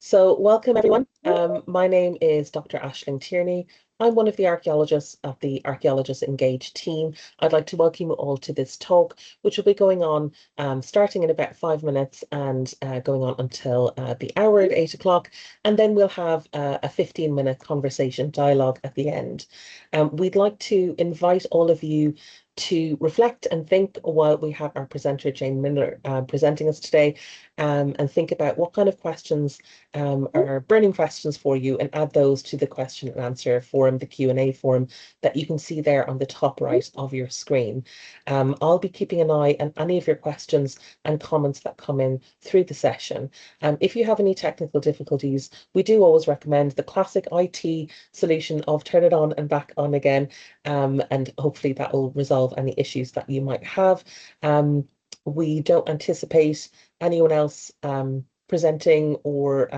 So, welcome everyone. My name is Dr. Aisling Tierney. I'm one of the archaeologists at the Archaeologists Engage team. I'd like to welcome you all to this talk, which will be going on starting in about 5 minutes and going on until the hour at 8 o'clock. And then we'll have a 15-minute conversation dialogue at the end. We'd like to invite all of you to reflect and think while we have our presenter, Jane Miller, presenting us today, and think about what kind of questions are burning questions for you and add those to the question and answer forum, the Q&A forum that you can see there on the top right of your screen. I'll be keeping an eye on any of your questions and comments that come in through the session. If you have any technical difficulties, we do always recommend the classic IT solution of turn it on and back on again, and hopefully that will resolve any issues that you might have. We don't anticipate anyone else presenting or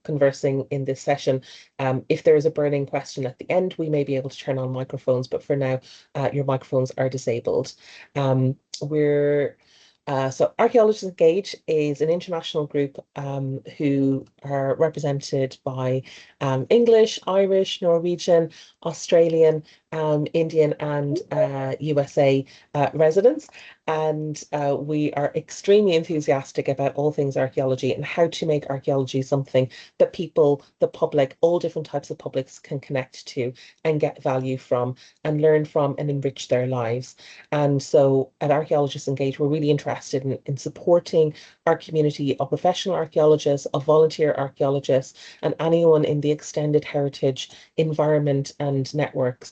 conversing in this session. If there is a burning question at the end, we may be able to turn on microphones, but for now, your microphones are disabled. So Archaeologists Engage is an international group who are represented by English, Irish, Norwegian, Australian, Indian, and USA residents. And we are extremely enthusiastic about all things archaeology and how to make archaeology something that people, the public, all different types of publics can connect to and get value from and learn from and enrich their lives. And so at Archaeologists Engage, we're really interested in supporting our community of professional archaeologists, of volunteer archaeologists, and anyone in the extended heritage environment and networks,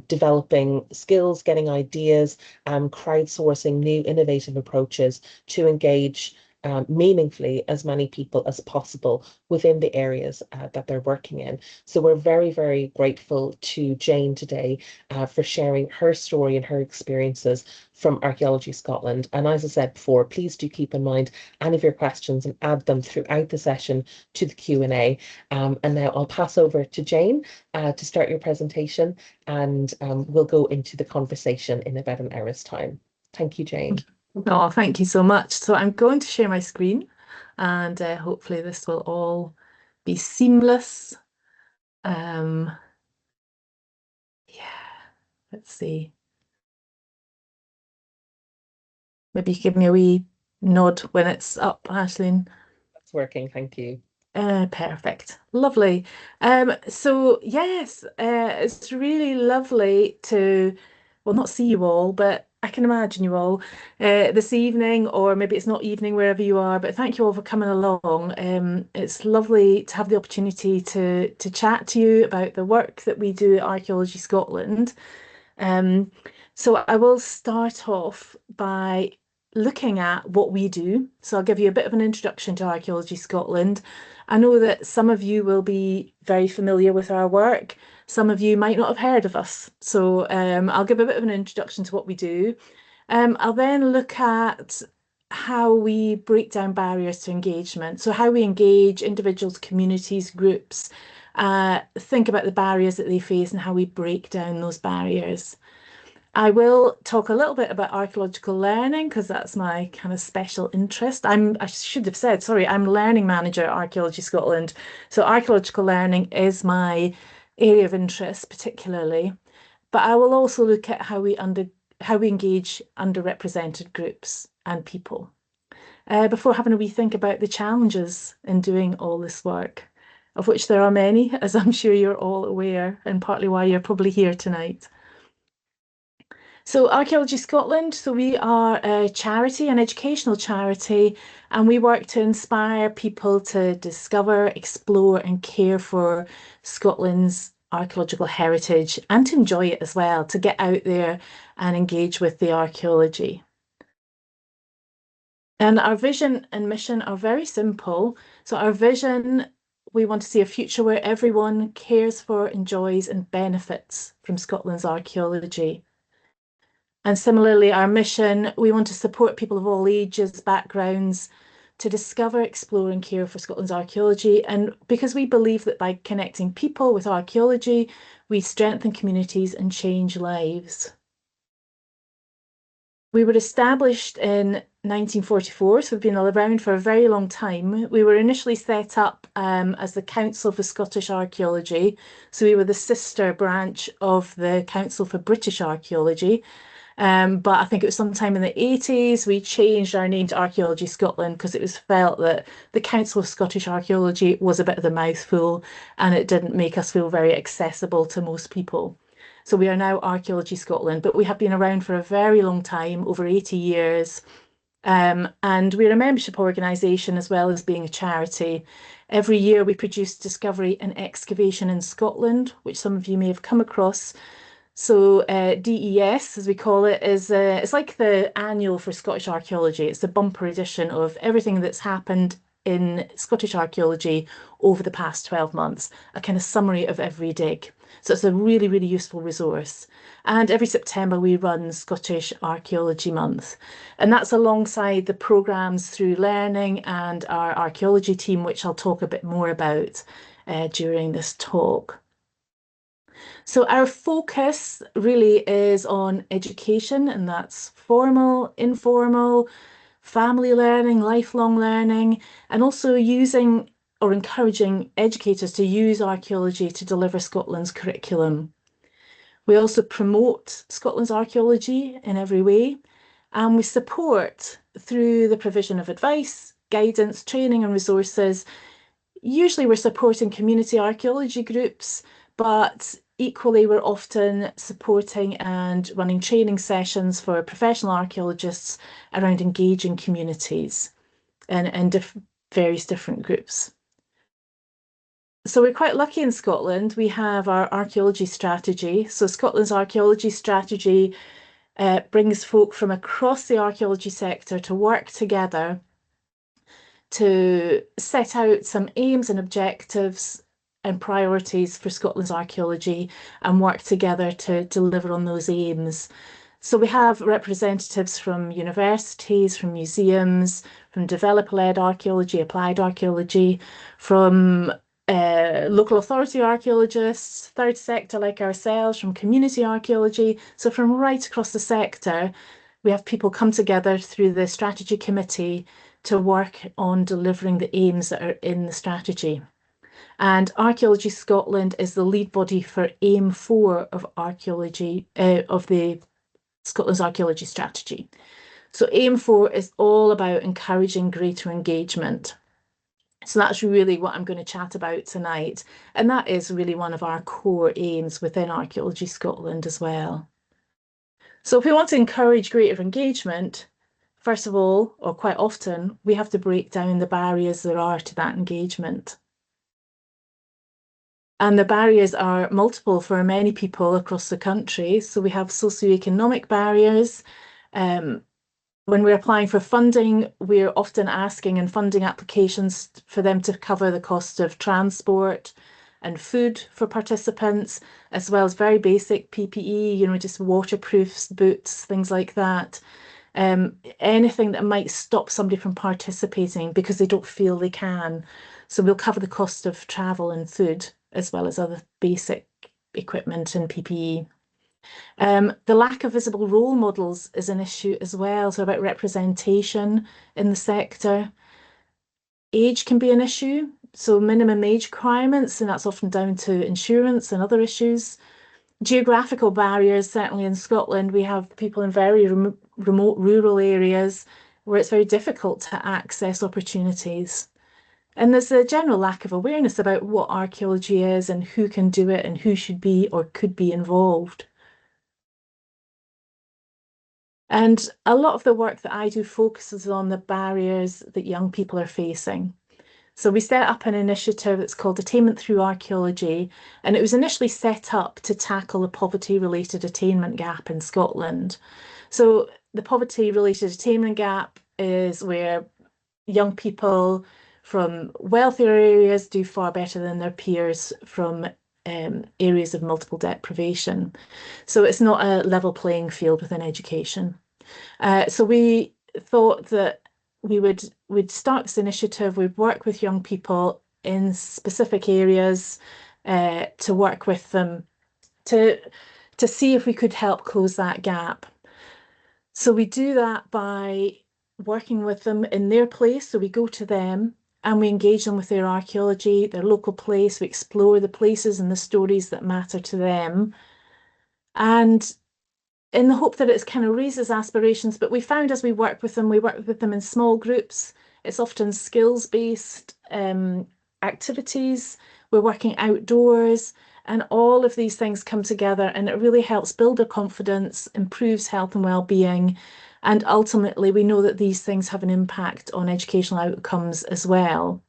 developing skills, getting ideas, crowdsourcing new innovative approaches to engage meaningfully as many people as possible within the areas that they're working in. So we're very, very grateful to Jane today for sharing her story and her experiences from Archaeology Scotland. And as I said before, please do keep in mind any of your questions and add them throughout the session to the Q&A. And now I'll pass over to Jane to start your presentation, and we'll go into the conversation in about an hour's time. Thank you, Jane. Oh, thank you so much. So I'm going to share my screen, and hopefully this will all be seamless. Yeah, let's see. Maybe you can give me a wee nod when it's up, Aisling. That's working, thank you. Perfect. Lovely. So yes, it's really lovely to, well, not see you all, but I can imagine you all this evening, or maybe it's not evening wherever you are, but thank you all for coming along. It's lovely to have the opportunity to chat to you about the work that we do at Archaeology Scotland. So I will start off by looking at what we do. So I'll give you a bit of an introduction to Archaeology Scotland. I know that some of you will be very familiar with our work. Some of you might not have heard of us. So I'll give a bit of an introduction to what we do. I'll then look at how we break down barriers to engagement. So how we engage individuals, communities, groups, think about the barriers that they face and how we break down those barriers. I will talk a little bit about archaeological learning because that's my kind of special interest. I should have said, sorry, I'm learning manager at Archaeology Scotland. So archaeological learning is my area of interest particularly. But I will also look at how we engage underrepresented groups and people before having a wee think about the challenges in doing all this work, of which there are many, as I'm sure you're all aware, and partly why you're probably here tonight. So Archaeology Scotland, so we are a charity, an educational charity, and we work to inspire people to discover, explore and care for Scotland's archaeological heritage and to enjoy it as well, to get out there and engage with the archaeology. And our vision and mission are very simple. So our vision, we want to see a future where everyone cares for, enjoys and benefits from Scotland's archaeology. And similarly, our mission, we want to support people of all ages, backgrounds, to discover, explore and care for Scotland's archaeology. And because we believe that by connecting people with archaeology, we strengthen communities and change lives. We were established in 1944, so we've been around for a very long time. We were initially set up as the Council for Scottish Archaeology, so we were the sister branch of the Council for British Archaeology. But I think it was sometime in the 80s we changed our name to Archaeology Scotland because it was felt that the Council of Scottish Archaeology was a bit of a mouthful and it didn't make us feel very accessible to most people. So we are now Archaeology Scotland, but we have been around for a very long time, over 80 years. And we're a membership organisation as well as being a charity. Every year we produce Discovery and Excavation in Scotland, which some of you may have come across. So DES, as we call it, is it's like the annual for Scottish archaeology. It's the bumper edition of everything that's happened in Scottish archaeology over the past 12 months, a kind of summary of every dig. So it's a really, really useful resource. And every September we run Scottish Archaeology Month. And that's alongside the programmes through learning and our archaeology team, which I'll talk a bit more about during this talk. So our focus really is on education, and that's formal, informal, family learning, lifelong learning, and also using or encouraging educators to use archaeology to deliver Scotland's curriculum. We also promote Scotland's archaeology in every way, and we support through the provision of advice, guidance, training, and resources. Usually we're supporting community archaeology groups, but equally we're often supporting and running training sessions for professional archaeologists around engaging communities and various different groups. So we're quite lucky in Scotland. We have our archaeology strategy. So Scotland's archaeology strategy brings folk from across the archaeology sector to work together to set out some aims and objectives and priorities for Scotland's archaeology and work together to deliver on those aims. So we have representatives from universities, from museums, from developer-led archaeology, applied archaeology, from local authority archaeologists, third sector like ourselves, from community archaeology. So from right across the sector, we have people come together through the strategy committee to work on delivering the aims that are in the strategy. And Archaeology Scotland is the lead body for Aim 4 of archaeology of the Scotland's archaeology strategy. So Aim 4 is all about encouraging greater engagement. So that's really what I'm going to chat about tonight. And that is really one of our core aims within Archaeology Scotland as well. So if we want to encourage greater engagement, first of all, or quite often, we have to break down the barriers there are to that engagement. And the barriers are multiple for many people across the country. So we have socioeconomic barriers. When we're applying for funding, we're often asking in funding applications for them to cover the cost of transport and food for participants, as well as very basic PPE, just waterproofs, boots, things like that. Anything that might stop somebody from participating because they don't feel they can. So we'll cover the cost of travel and food, as well as other basic equipment and PPE. The lack of visible role models is an issue as well, so about representation in the sector. Age can be an issue, so minimum age requirements, and that's often down to insurance and other issues. Geographical barriers, certainly in Scotland, we have people in very remote rural areas where it's very difficult to access opportunities. And there's a general lack of awareness about what archaeology is and who can do it and who should be or could be involved. And a lot of the work that I do focuses on the barriers that young people are facing. So we set up an initiative that's called Attainment Through Archaeology, and it was initially set up to tackle the poverty-related attainment gap in Scotland. So the poverty-related attainment gap is where young people from wealthier areas do far better than their peers from areas of multiple deprivation. So it's not a level playing field within education. So we thought that we'd start this initiative, we'd work with young people in specific areas to work with them to see if we could help close that gap. So we do that by working with them in their place. So we go to them and we engage them with their archaeology, their local place. We explore the places and the stories that matter to them. And in the hope that it kind of raises aspirations. But we found as we work with them in small groups. It's often skills-based activities. We're working outdoors, and all of these things come together, and it really helps build their confidence, improves health and well-being, and ultimately we know that these things have an impact on educational outcomes as well.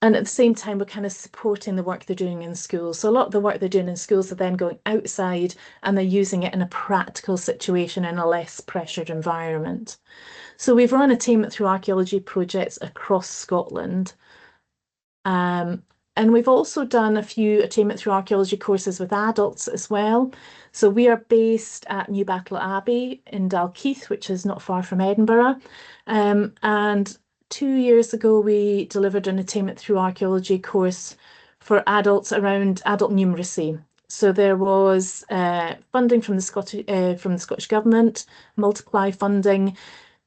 And at the same time, we're kind of supporting the work they're doing in schools. So a lot of the work they're doing in schools are then going outside and they're using it in a practical situation in a less pressured environment. So we've run attainment through archaeology projects across Scotland. Um, and we've also done a few attainment through archaeology courses with adults as well. So we are based at Newbattle Abbey in Dalkeith, which is not far from Edinburgh. And 2 years ago, we delivered an attainment through archaeology course for adults around adult numeracy. So there was funding from the Scottish Government, multiply funding,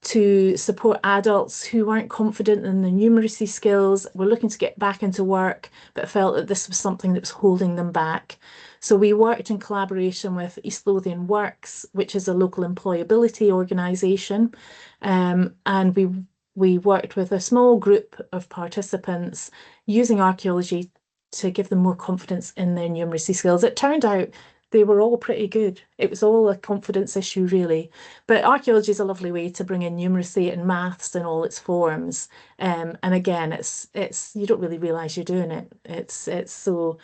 to support adults who weren't confident in their numeracy skills, were looking to get back into work, but felt that this was something that was holding them back. So we worked in collaboration with East Lothian Works, which is a local employability organisation, and we worked with a small group of participants using archaeology to give them more confidence in their numeracy skills. It turned out they were all pretty good. It was all a confidence issue, really. But archaeology is a lovely way to bring in numeracy and maths in all its forms. And again, it's you don't really realise you're doing it. It's so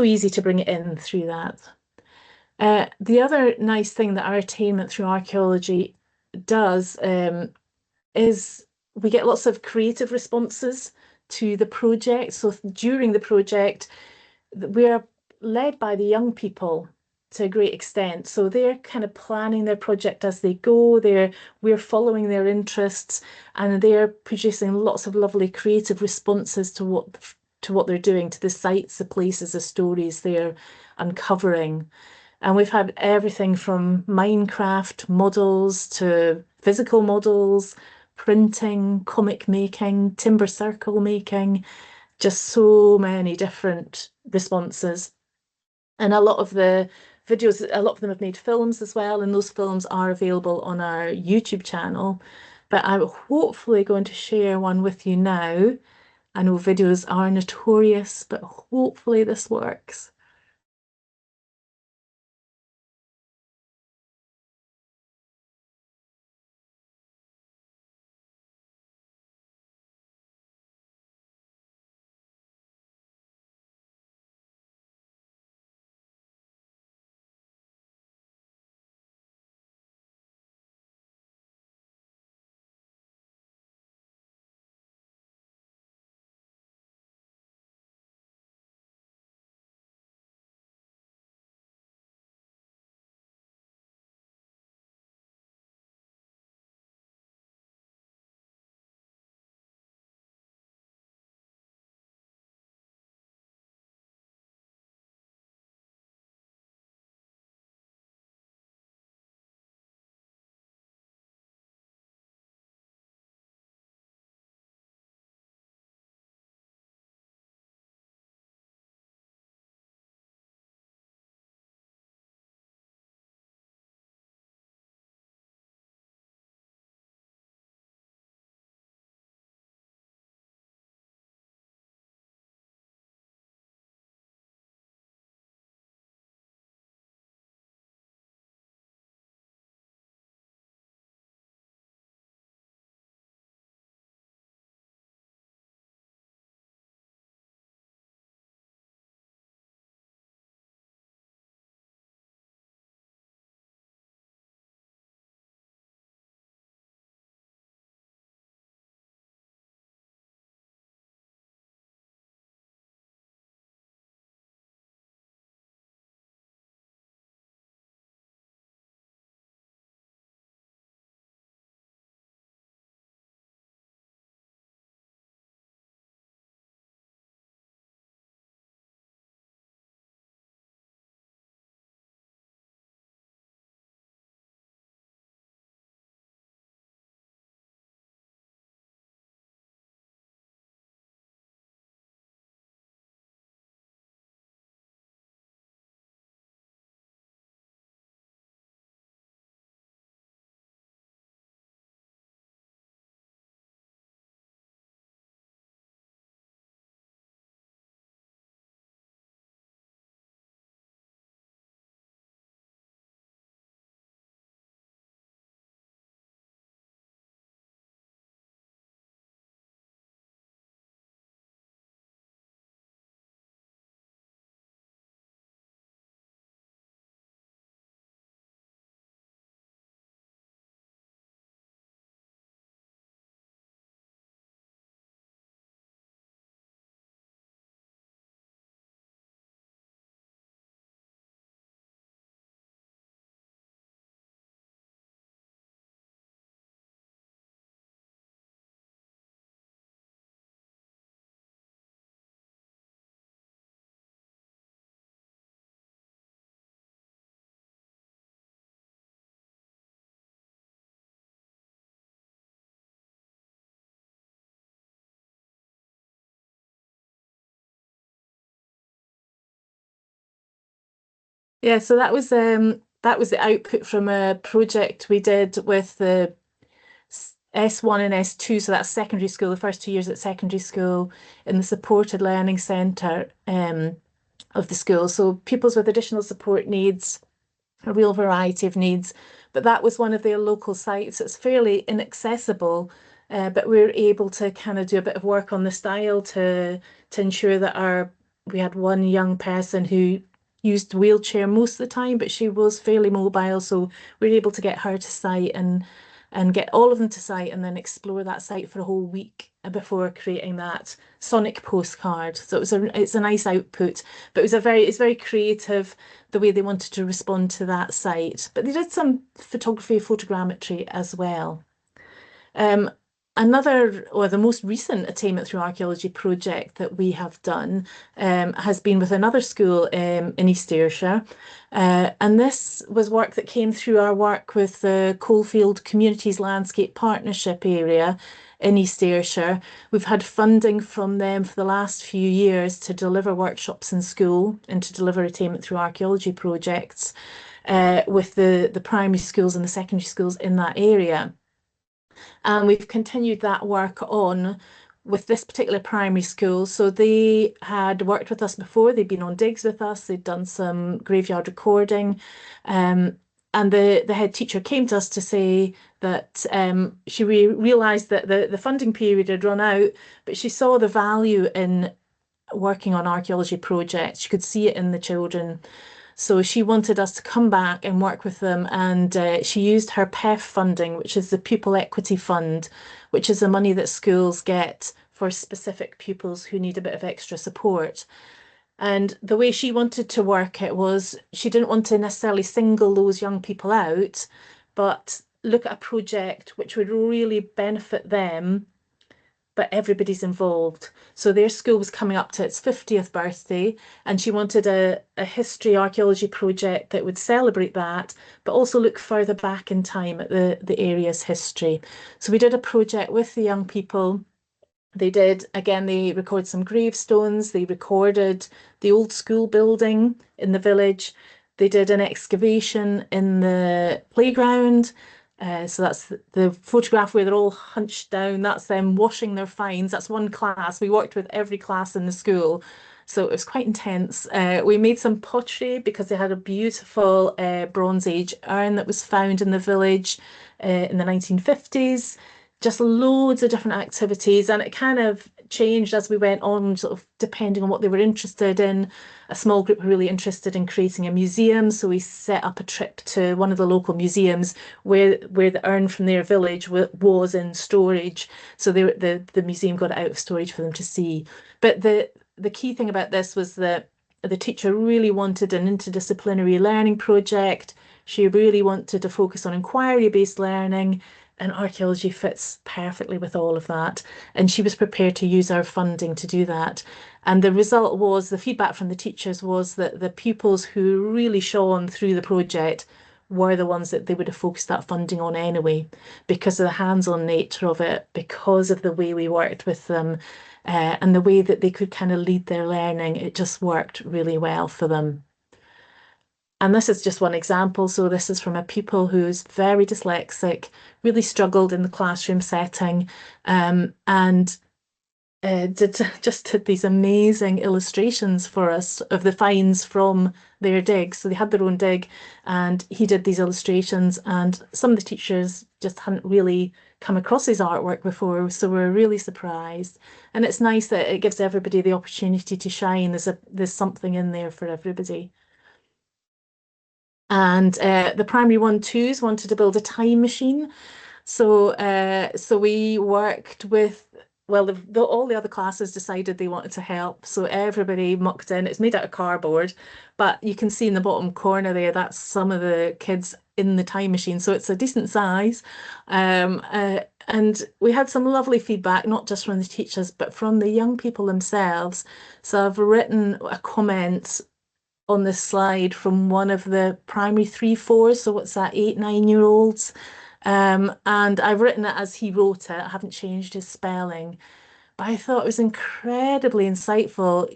easy to bring it in through that. The other nice thing that our attainment through archaeology does is we get lots of creative responses to the project. So during the project, we are led by the young people to a great extent. So they're kind of planning their project as they go. We're following their interests, and they're producing lots of lovely creative responses to what they're doing, to the sites, the places, the stories they're uncovering. And we've had everything from Minecraft models to physical models, printing, comic making, timber circle making, just so many different responses. And a lot of them have made films as well, and those films are available on our YouTube channel. But I'm hopefully going to share one with you now. I know videos are notorious, but hopefully this works. Yeah, so that was the output from a project we did with the S1 and S2, so that's secondary school, the first 2 years at secondary school in the supported learning centre of the school. So pupils with additional support needs, a real variety of needs. But that was one of their local sites. It's fairly inaccessible, but we were able to kind of do a bit of work on the style to ensure that our we had one young person who used wheelchair most of the time, but she was fairly mobile, so we were able to get her to site and get all of them to site and then explore that site for a whole week before creating that sonic postcard. So it's a nice output, but it's very creative the way they wanted to respond to that site. But they did some photography, photogrammetry as well. Um, Another, or the most recent attainment through archaeology project that we have done has been with another school in East Ayrshire. And this was work that came through our work with the Coalfield Communities Landscape Partnership area in East Ayrshire. We've had funding from them for the last few years to deliver workshops in school and to deliver attainment through archaeology projects with the primary schools and the secondary schools in that area. And we've continued that work on with this particular primary school. So they had worked with us before, they'd been on digs with us, they'd done some graveyard recording. And the head teacher came to us to say that she realised that the funding period had run out, but she saw the value in working on archaeology projects. She could see it in the children. So she wanted us to come back and work with them. And she used her PEF funding, which is the Pupil Equity Fund, which is the money that schools get for specific pupils who need a bit of extra support. And the way she wanted to work it was she didn't want to necessarily single those young people out, but look at a project which would really benefit them, but everybody's involved. So their school was coming up to its 50th birthday, and she wanted a history archaeology project that would celebrate that, but also look further back in time at the area's history. So we did a project with the young people. They did, again, they recorded some gravestones, they recorded the old school building in the village. They did an excavation in the playground. So that's the photograph where they're all hunched down. That's them washing their finds. That's one class. We worked with every class in the school. So it was quite intense. We made some pottery because they had a beautiful Bronze Age urn that was found in the village in the 1950s. Just loads of different activities, and it kind of changed as we went on, sort of depending on what they were interested in. A small group were really interested in creating a museum, so we set up a trip to one of the local museums where the urn from their village was in storage. So the museum got it out of storage for them to see. But the key thing about this was that the teacher really wanted an interdisciplinary learning project. She really wanted to focus on inquiry-based learning, and archaeology fits perfectly with all of that. And she was prepared to use our funding to do that. And the result was, the feedback from the teachers was that the pupils who really shone through the project were the ones that they would have focused that funding on anyway, because of the hands-on nature of it, because of the way we worked with them, and the way that they could kind of lead their learning. It just worked really well for them. And this is just one example. So this is from a pupil who's very dyslexic, really struggled in the classroom setting, and did just did these amazing illustrations for us of the finds from their dig. So they had their own dig, and he did these illustrations. And some of the teachers just hadn't really come across his artwork before, so we're really surprised. And it's nice that it gives everybody the opportunity to shine. There's something in there for everybody. And the primary 1-2s wanted to build a time machine. So we worked with, well, all the other classes decided they wanted to help. So everybody mucked in. It's made out of cardboard, but you can see in the bottom corner there, that's some of the kids in the time machine. So it's a decent size. And we had some lovely feedback, not just from the teachers, but from the young people themselves. So I've written a comment on this slide from one of the primary 3-4s. So what's that, 8-9-year-olds? And I've written it as he wrote it. I haven't changed his spelling, but I thought it was incredibly insightful.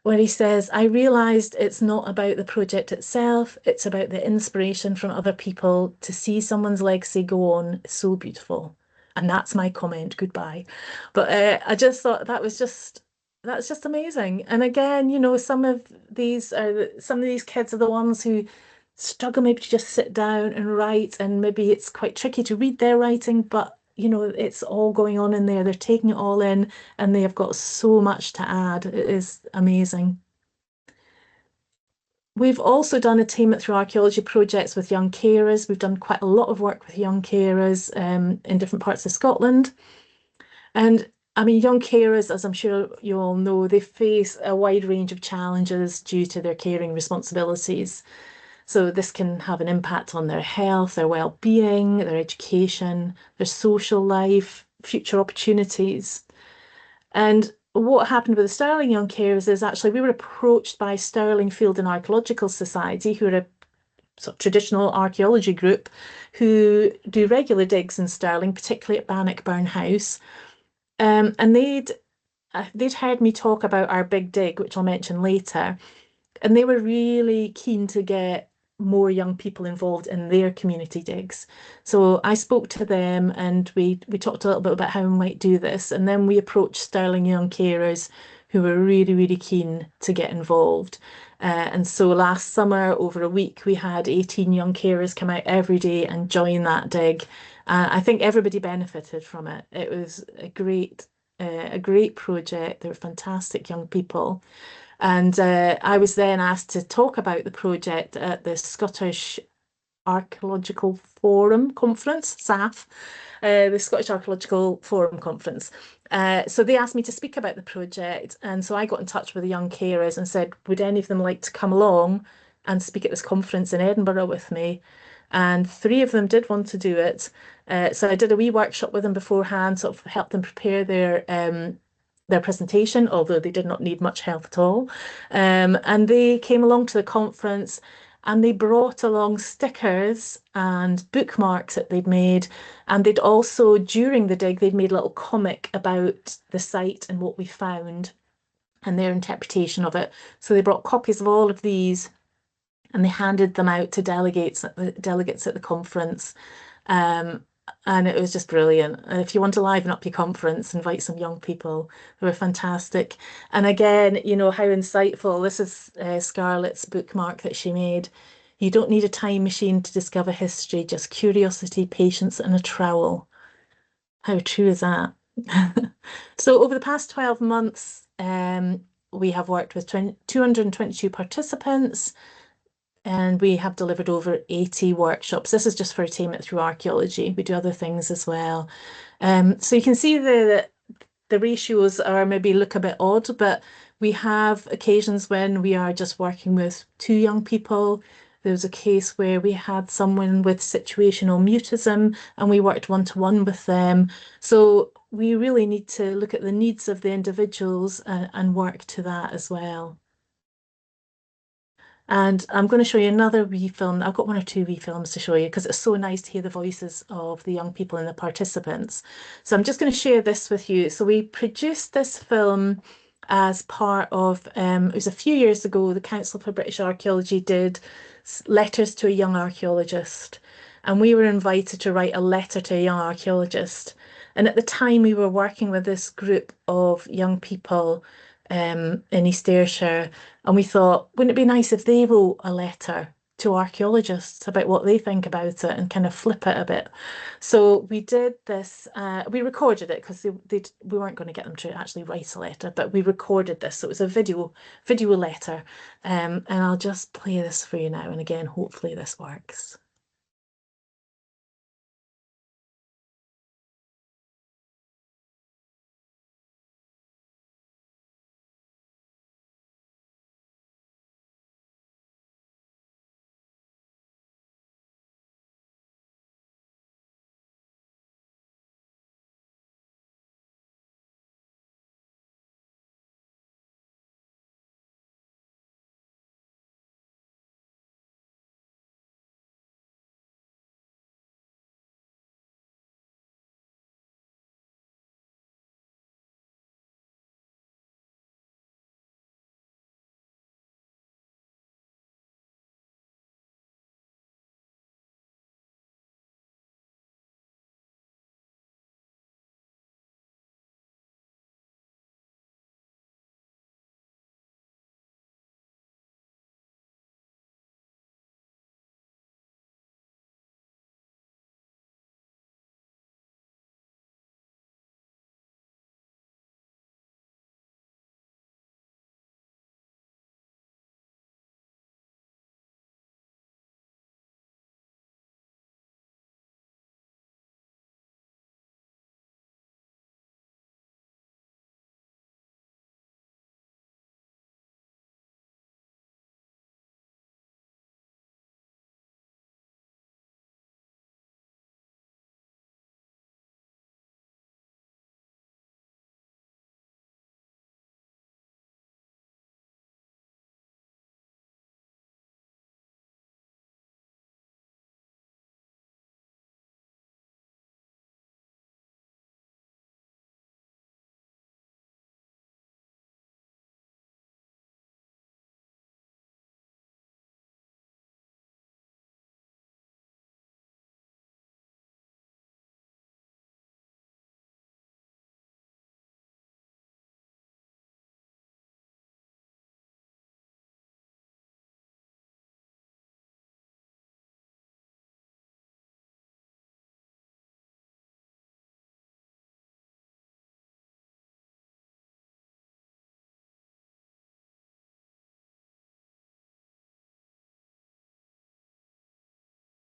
where he says, I realized it's not about the project itself, it's about the inspiration from other people. To see someone's legacy go on is so beautiful. And that's my comment. Goodbye. But I just thought that's just amazing. And again, some of these kids are the ones who struggle maybe to just sit down and write, and maybe it's quite tricky to read their writing, but it's all going on in there. They're taking it all in and they have got so much to add. It is amazing. We've also done a team through archaeology projects with young carers. We've done quite a lot of work with young carers in different parts of Scotland. And I mean, young carers, as I'm sure you all know, they face a wide range of challenges due to their caring responsibilities. So this can have an impact on their health, their well-being, their education, their social life, future opportunities. And what happened with the Stirling Young Carers is actually we were approached by Stirling Field and Archaeological Society, who are a sort of traditional archaeology group who do regular digs in Stirling, particularly at Bannockburn House. And they'd heard me talk about our big dig, which I'll mention later, and they were really keen to get more young people involved in their community digs. So I spoke to them and we talked a little bit about how we might do this. And then we approached Stirling Young Carers who were really, really keen to get involved. And so last summer, over a week, we had 18 young carers come out every day and join that dig. I think everybody benefited from it. It was a great project. They were fantastic young people. And I was then asked to talk about the project at the Scottish Archaeological Forum Conference, SAF, the Scottish Archaeological Forum Conference. So they asked me to speak about the project. And so I got in touch with the young carers and said, would any of them like to come along and speak at this conference in Edinburgh with me? And three of them did want to do it. So I did a wee workshop with them beforehand, sort of helped them prepare their presentation, although they did not need much help at all. And they came along to the conference and they brought along stickers and bookmarks that they'd made. And they'd also, during the dig, they'd made a little comic about the site and what we found and their interpretation of it. So they brought copies of all of these and they handed them out to delegates at the conference. Um, and it was just brilliant. And if you want to liven up your conference, invite some young people. They were fantastic. And again, how insightful. This is Scarlett's bookmark that she made. You don't need a time machine to discover history, just curiosity, patience, and a trowel. How true is that? So over the past 12 months, we have worked with 222 participants and we have delivered over 80 workshops. This is just for attainment through archaeology. We do other things as well. So you can see the ratios are maybe look a bit odd, but we have occasions when we are just working with two young people. There was a case where we had someone with situational mutism and we worked one-to-one with them. So we really need to look at the needs of the individuals and work to that as well. And I'm going to show you another wee film. I've got one or two wee films to show you because it's so nice to hear the voices of the young people and the participants. So I'm just going to share this with you. So we produced this film as part of, it was a few years ago, the Council for British Archaeology did letters to a young archaeologist. And we were invited to write a letter to a young archaeologist. And at the time, we were working with this group of young people in East Ayrshire. And we thought, wouldn't it be nice if they wrote a letter to archaeologists about what they think about it and kind of flip it a bit? So we did this, we recorded it because we weren't going to get them to actually write a letter, but we recorded this. So it was a video letter. And I'll just play this for you now. And again, hopefully this works.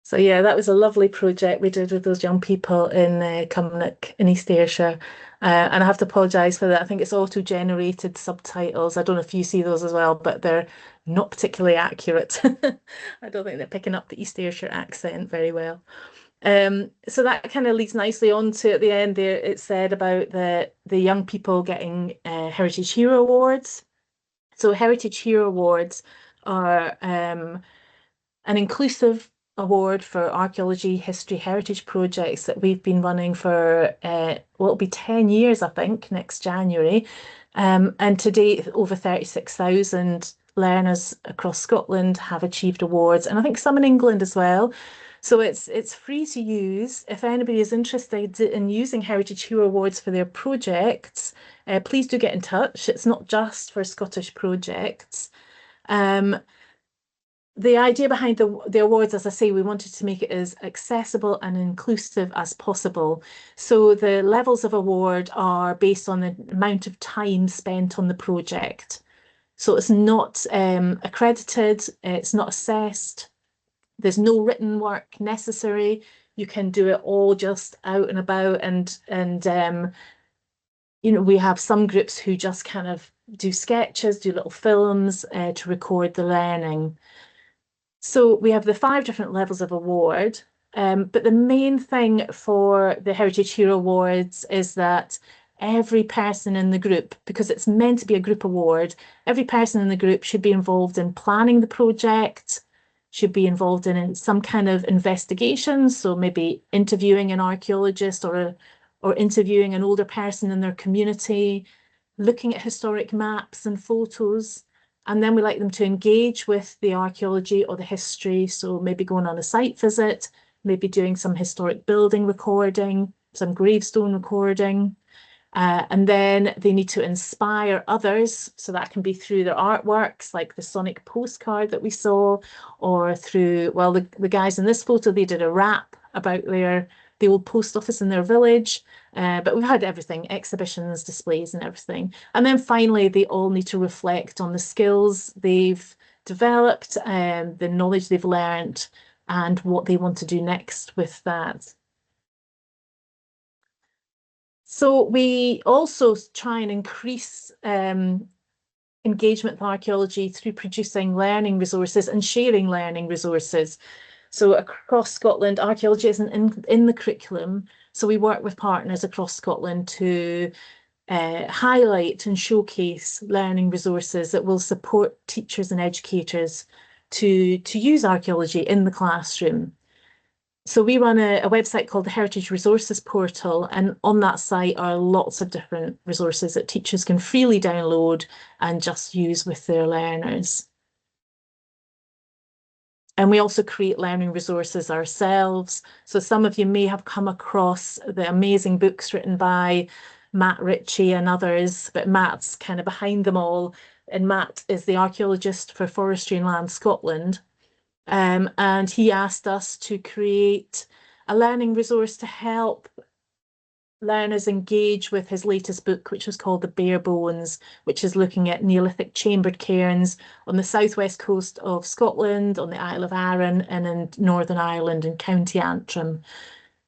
So yeah, that was a lovely project we did with those young people in Cumnock in East Ayrshire. And I have to apologise for that. I think it's auto-generated subtitles. I don't know if you see those as well, but they're not particularly accurate. I don't think they're picking up the East Ayrshire accent very well. So that kind of leads nicely on to at the end there. It said about the young people getting Heritage Hero Awards. So Heritage Hero Awards are an inclusive award for archaeology, history, heritage projects that we've been running for, well, it'll be 10 years, I think, next January. And to date, over 36,000 learners across Scotland have achieved awards, and I think some in England as well. So it's free to use. If anybody is interested in using Heritage Hero Awards for their projects, please do get in touch. It's not just for Scottish projects. Um, the idea behind the awards, as I say, we wanted to make it as accessible and inclusive as possible. So the levels of award are based on the amount of time spent on the project. So it's not accredited, it's not assessed, there's no written work necessary. You can do it all just out and about, and you know, we have some groups who just kind of do sketches, do little films to record the learning. So we have the 5 different levels of award, but the main thing for the Heritage Hero Awards is that every person in the group, because it's meant to be a group award, every person in the group should be involved in planning the project, should be involved in some kind of investigation, so maybe interviewing an archaeologist or interviewing an older person in their community, looking at historic maps and photos. And then we like them to engage with the archaeology or the history. So maybe going on a site visit, maybe doing some historic building recording, some gravestone recording. And then they need to inspire others. So that can be through their artworks, like the Sonic postcard that we saw, or through, well, the guys in this photo, they did a rap about the old post office in their village. But we've had everything, exhibitions, displays, and everything. And then finally, they all need to reflect on the skills they've developed, the knowledge they've learned, and what they want to do next with that. So we also try and increase engagement with archaeology through producing learning resources and sharing learning resources. So across Scotland, archaeology isn't in the curriculum. So we work with partners across Scotland to highlight and showcase learning resources that will support teachers and educators to use archaeology in the classroom. So we run a website called the Heritage Resources Portal, and on that site are lots of different resources that teachers can freely download and just use with their learners. And we also create learning resources ourselves. So some of you may have come across the amazing books written by Matt Ritchie and others, but Matt's kind of behind them all. And Matt is the archaeologist for Forestry and Land Scotland. And he asked us to create a learning resource to help learners engage with his latest book, which was called The Bare Bones, which is looking at Neolithic chambered cairns on the southwest coast of Scotland, on the Isle of Arran, and in Northern Ireland and County Antrim.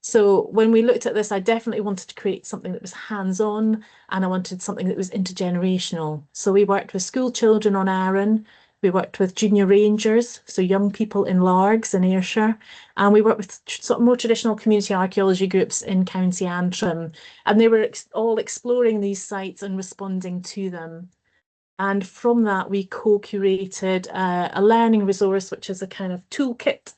So when we looked at this, I definitely wanted to create something that was hands-on, and I wanted something that was intergenerational. So we worked with school children on Arran, we worked with junior rangers, so young people in Largs in Ayrshire, and we worked with sort of more traditional community archaeology groups in County Antrim, and they were all exploring these sites and responding to them. And from that, we co-curated a learning resource, which is a kind of toolkit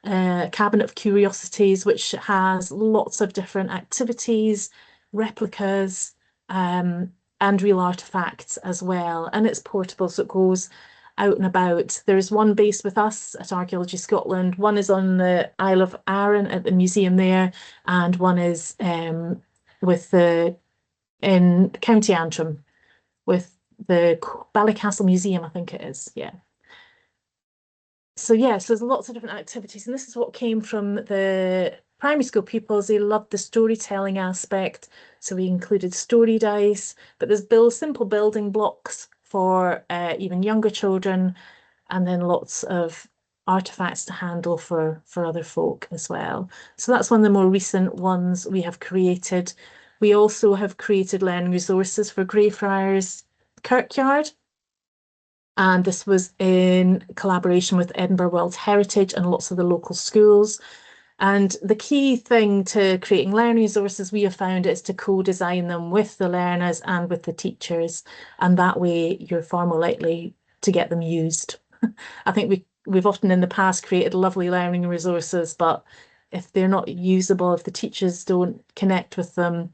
cabinet of curiosities, which has lots of different activities, replicas, and real artifacts as well. And it's portable, so it goes out and about. There is one based with us at Archaeology Scotland. One is on the Isle of Arran at the museum there, and one is with in County Antrim with the Ballycastle Museum, I think it is. Yeah. So yes, there's lots of different activities, and this is what came from the primary school pupils. They loved the storytelling aspect, so we included story dice, but there's simple building blocks for even younger children, and then lots of artifacts to handle for other folk as well. So that's one of the more recent ones we have created. We also have created learning resources for Greyfriars Kirkyard. And this was in collaboration with Edinburgh World Heritage and lots of the local schools. And the key thing to creating learning resources we have found is to co-design them with the learners and with the teachers. And that way you're far more likely to get them used. I think we've often in the past created lovely learning resources, but if they're not usable, if the teachers don't connect with them,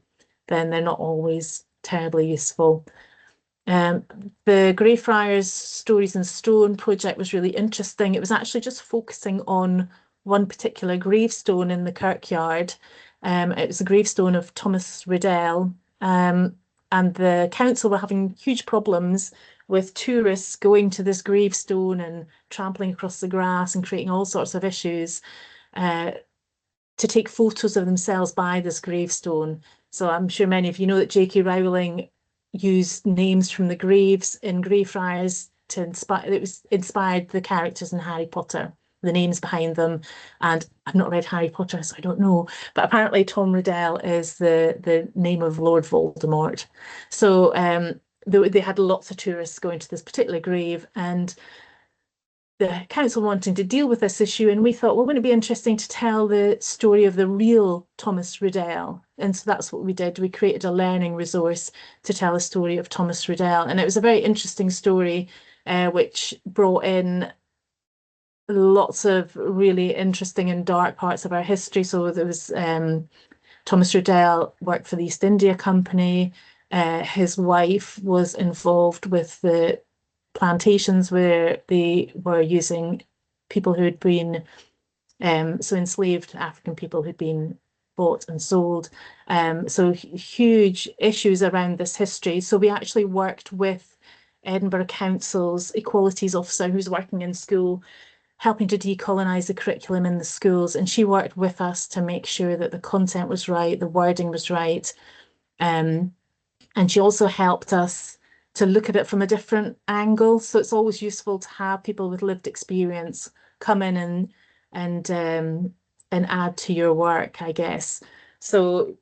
then they're not always terribly useful. Um, the Greyfriars Stories in Stone project was really interesting. It was actually just focusing on one particular gravestone in the kirkyard. It was a gravestone of Thomas Riddell, and the council were having huge problems with tourists going to this gravestone and trampling across the grass and creating all sorts of issues uh, to take photos of themselves by this gravestone. So I'm sure many of you know that J.K. Rowling used names from the graves in Greyfriars to inspire. It was inspired the characters in Harry Potter, the names behind them. And I've not read Harry Potter, so I don't know. But apparently Tom Riddell is the name of Lord Voldemort. So they had lots of tourists going to this particular grave, and the council wanting to deal with this issue, and we thought, well, wouldn't it be interesting to tell the story of the real Thomas Riddell? And so that's what we did. We created a learning resource to tell the story of Thomas Riddell, and it was a very interesting story, which brought in lots of really interesting and dark parts of our history. So there was Thomas Riddell worked for the East India Company. His wife was involved with the plantations where they were using people who had been so enslaved African people who'd been bought and sold. So huge issues around this history. So we actually worked with Edinburgh Council's Equalities Officer who's working in school, helping to decolonise the curriculum in the schools. And she worked with us to make sure that the content was right, the wording was right. And she also helped us to look at it from a different angle. So it's always useful to have people with lived experience come in and add to your work, I guess. So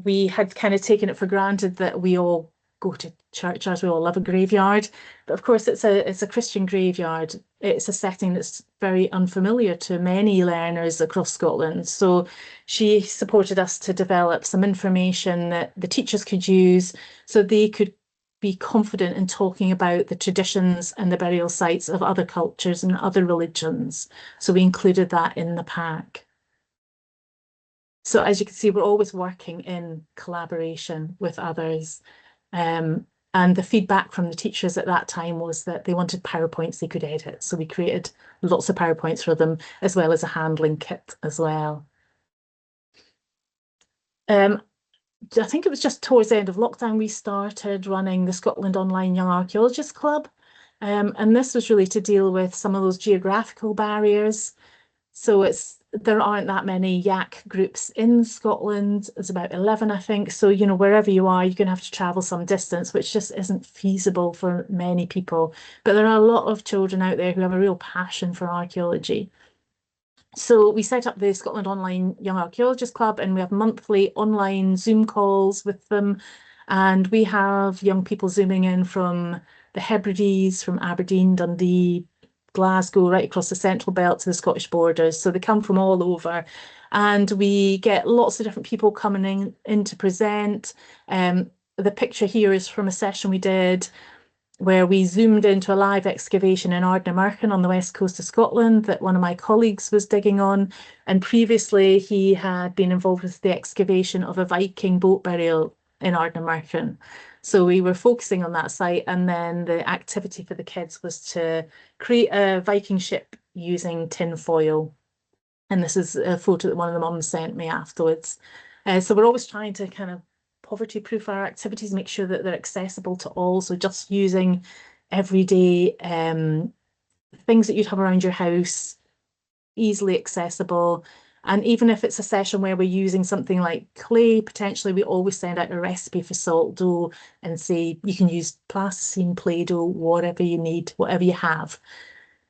we had kind of taken it for granted that we all go to church as we all love a graveyard. But of course it's a Christian graveyard. It's a setting that's very unfamiliar to many learners across Scotland. So she supported us to develop some information that the teachers could use so they could be confident in talking about the traditions and the burial sites of other cultures and other religions. So we included that in the pack. So as you can see, we're always working in collaboration with others. And the feedback from the teachers at that time was that they wanted PowerPoints they could edit. So we created lots of PowerPoints for them, as well as a handling kit as well. I think it was just towards the end of lockdown, we started running the Scotland Online Young Archaeologists Club. And this was really to deal with some of those geographical barriers. So there aren't that many YAC groups in Scotland. There's about 11, I think. So, you know, wherever you are, you're going to have to travel some distance, which just isn't feasible for many people. But there are a lot of children out there who have a real passion for archaeology. So we set up the Scotland Online Young Archaeologists Club, and we have monthly online Zoom calls with them. And we have young people zooming in from the Hebrides, from Aberdeen, Dundee, Glasgow, right across the central belt to the Scottish borders. So they come from all over. And we get lots of different people coming in to present. The picture here is from a session we did where we zoomed into a live excavation in Ardnamurchan on the west coast of Scotland that one of my colleagues was digging on. And previously he had been involved with the excavation of a Viking boat burial in Ardnamurchan. So we were focusing on that site, and then the activity for the kids was to create a Viking ship using tin foil. And this is a photo that one of the mums sent me afterwards. So we're always trying to kind of poverty-proof our activities, make sure that they're accessible to all. So just using everyday things that you'd have around your house, easily accessible. And even if it's a session where we're using something like clay, potentially we always send out a recipe for salt dough and say you can use plasticine, Play-Doh, whatever you need, whatever you have.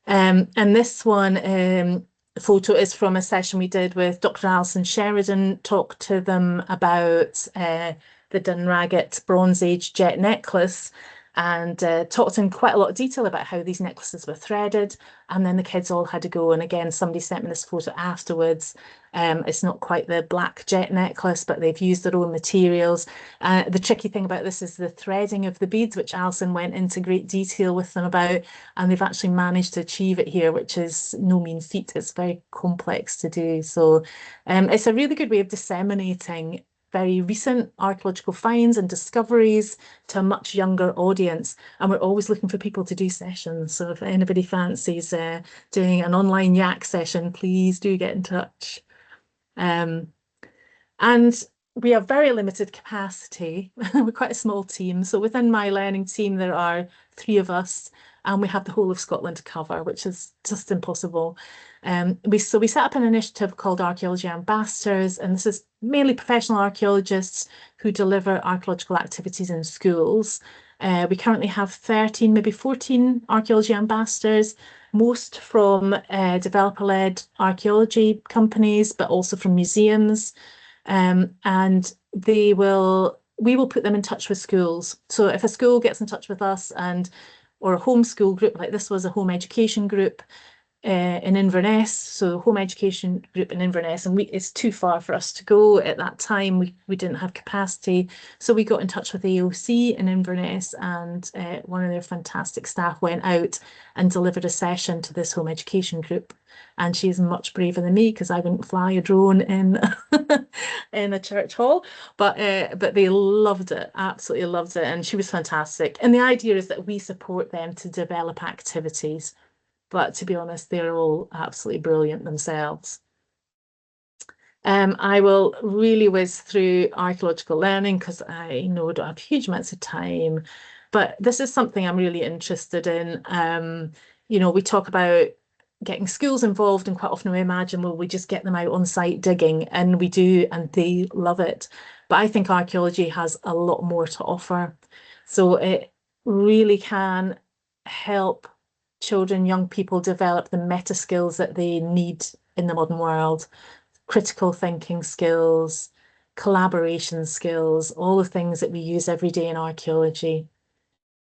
And this one photo is from a session we did with Dr. Alison Sheridan, talked to them about the Dunragit Bronze Age jet necklace, and talked in quite a lot of detail about how these necklaces were threaded. And then the kids all had to go. And again, somebody sent me this photo afterwards. It's not quite the black jet necklace, but they've used their own materials. The tricky thing about this is the threading of the beads, which Alison went into great detail with them about, and they've actually managed to achieve it here, which is no mean feat. It's very complex to do. So it's a really good way of disseminating very recent archaeological finds and discoveries to a much younger audience. And we're always looking for people to do sessions. So if anybody fancies doing an online yak session, please do get in touch. And we have very limited capacity. We're quite a small team. So within my learning team, there are 3 of us, and we have the whole of Scotland to cover, which is just impossible. We set up an initiative called Archaeology Ambassadors, and this is mainly professional archaeologists who deliver archaeological activities in schools. We currently have 13, maybe 14 archaeology ambassadors, most from developer-led archaeology companies, but also from museums. And we will put them in touch with schools. So if a school gets in touch with us or a homeschool group, like this was a home education group in Inverness, so home education group in Inverness, and it's too far for us to go at that time. We didn't have capacity, so we got in touch with AOC in Inverness, and one of their fantastic staff went out and delivered a session to this home education group. And she's much braver than me because I wouldn't fly a drone in in a church hall, but they loved it, absolutely loved it, and she was fantastic. And the idea is that we support them to develop activities. But to be honest, they're all absolutely brilliant themselves. I will really whiz through archaeological learning because I know I don't have huge amounts of time, but this is something I'm really interested in. We talk about getting schools involved, and quite often we imagine, well, we just get them out on site digging, and we do, and they love it. But I think archaeology has a lot more to offer. So it really can help children, young people develop the meta skills that they need in the modern world, critical thinking skills, collaboration skills, all the things that we use every day in archaeology.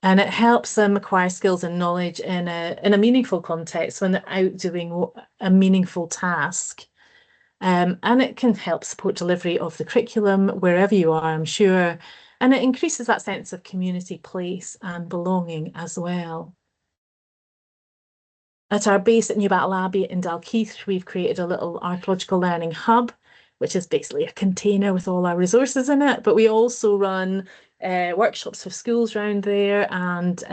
And it helps them acquire skills and knowledge in a meaningful context when they're out doing a meaningful task. And it can help support delivery of the curriculum wherever you are, I'm sure. And it increases that sense of community, place, and belonging as well. At our base at New Battle Abbey in Dalkeith, we've created a little archaeological learning hub, which is basically a container with all our resources in it. But we also run workshops for schools around there, and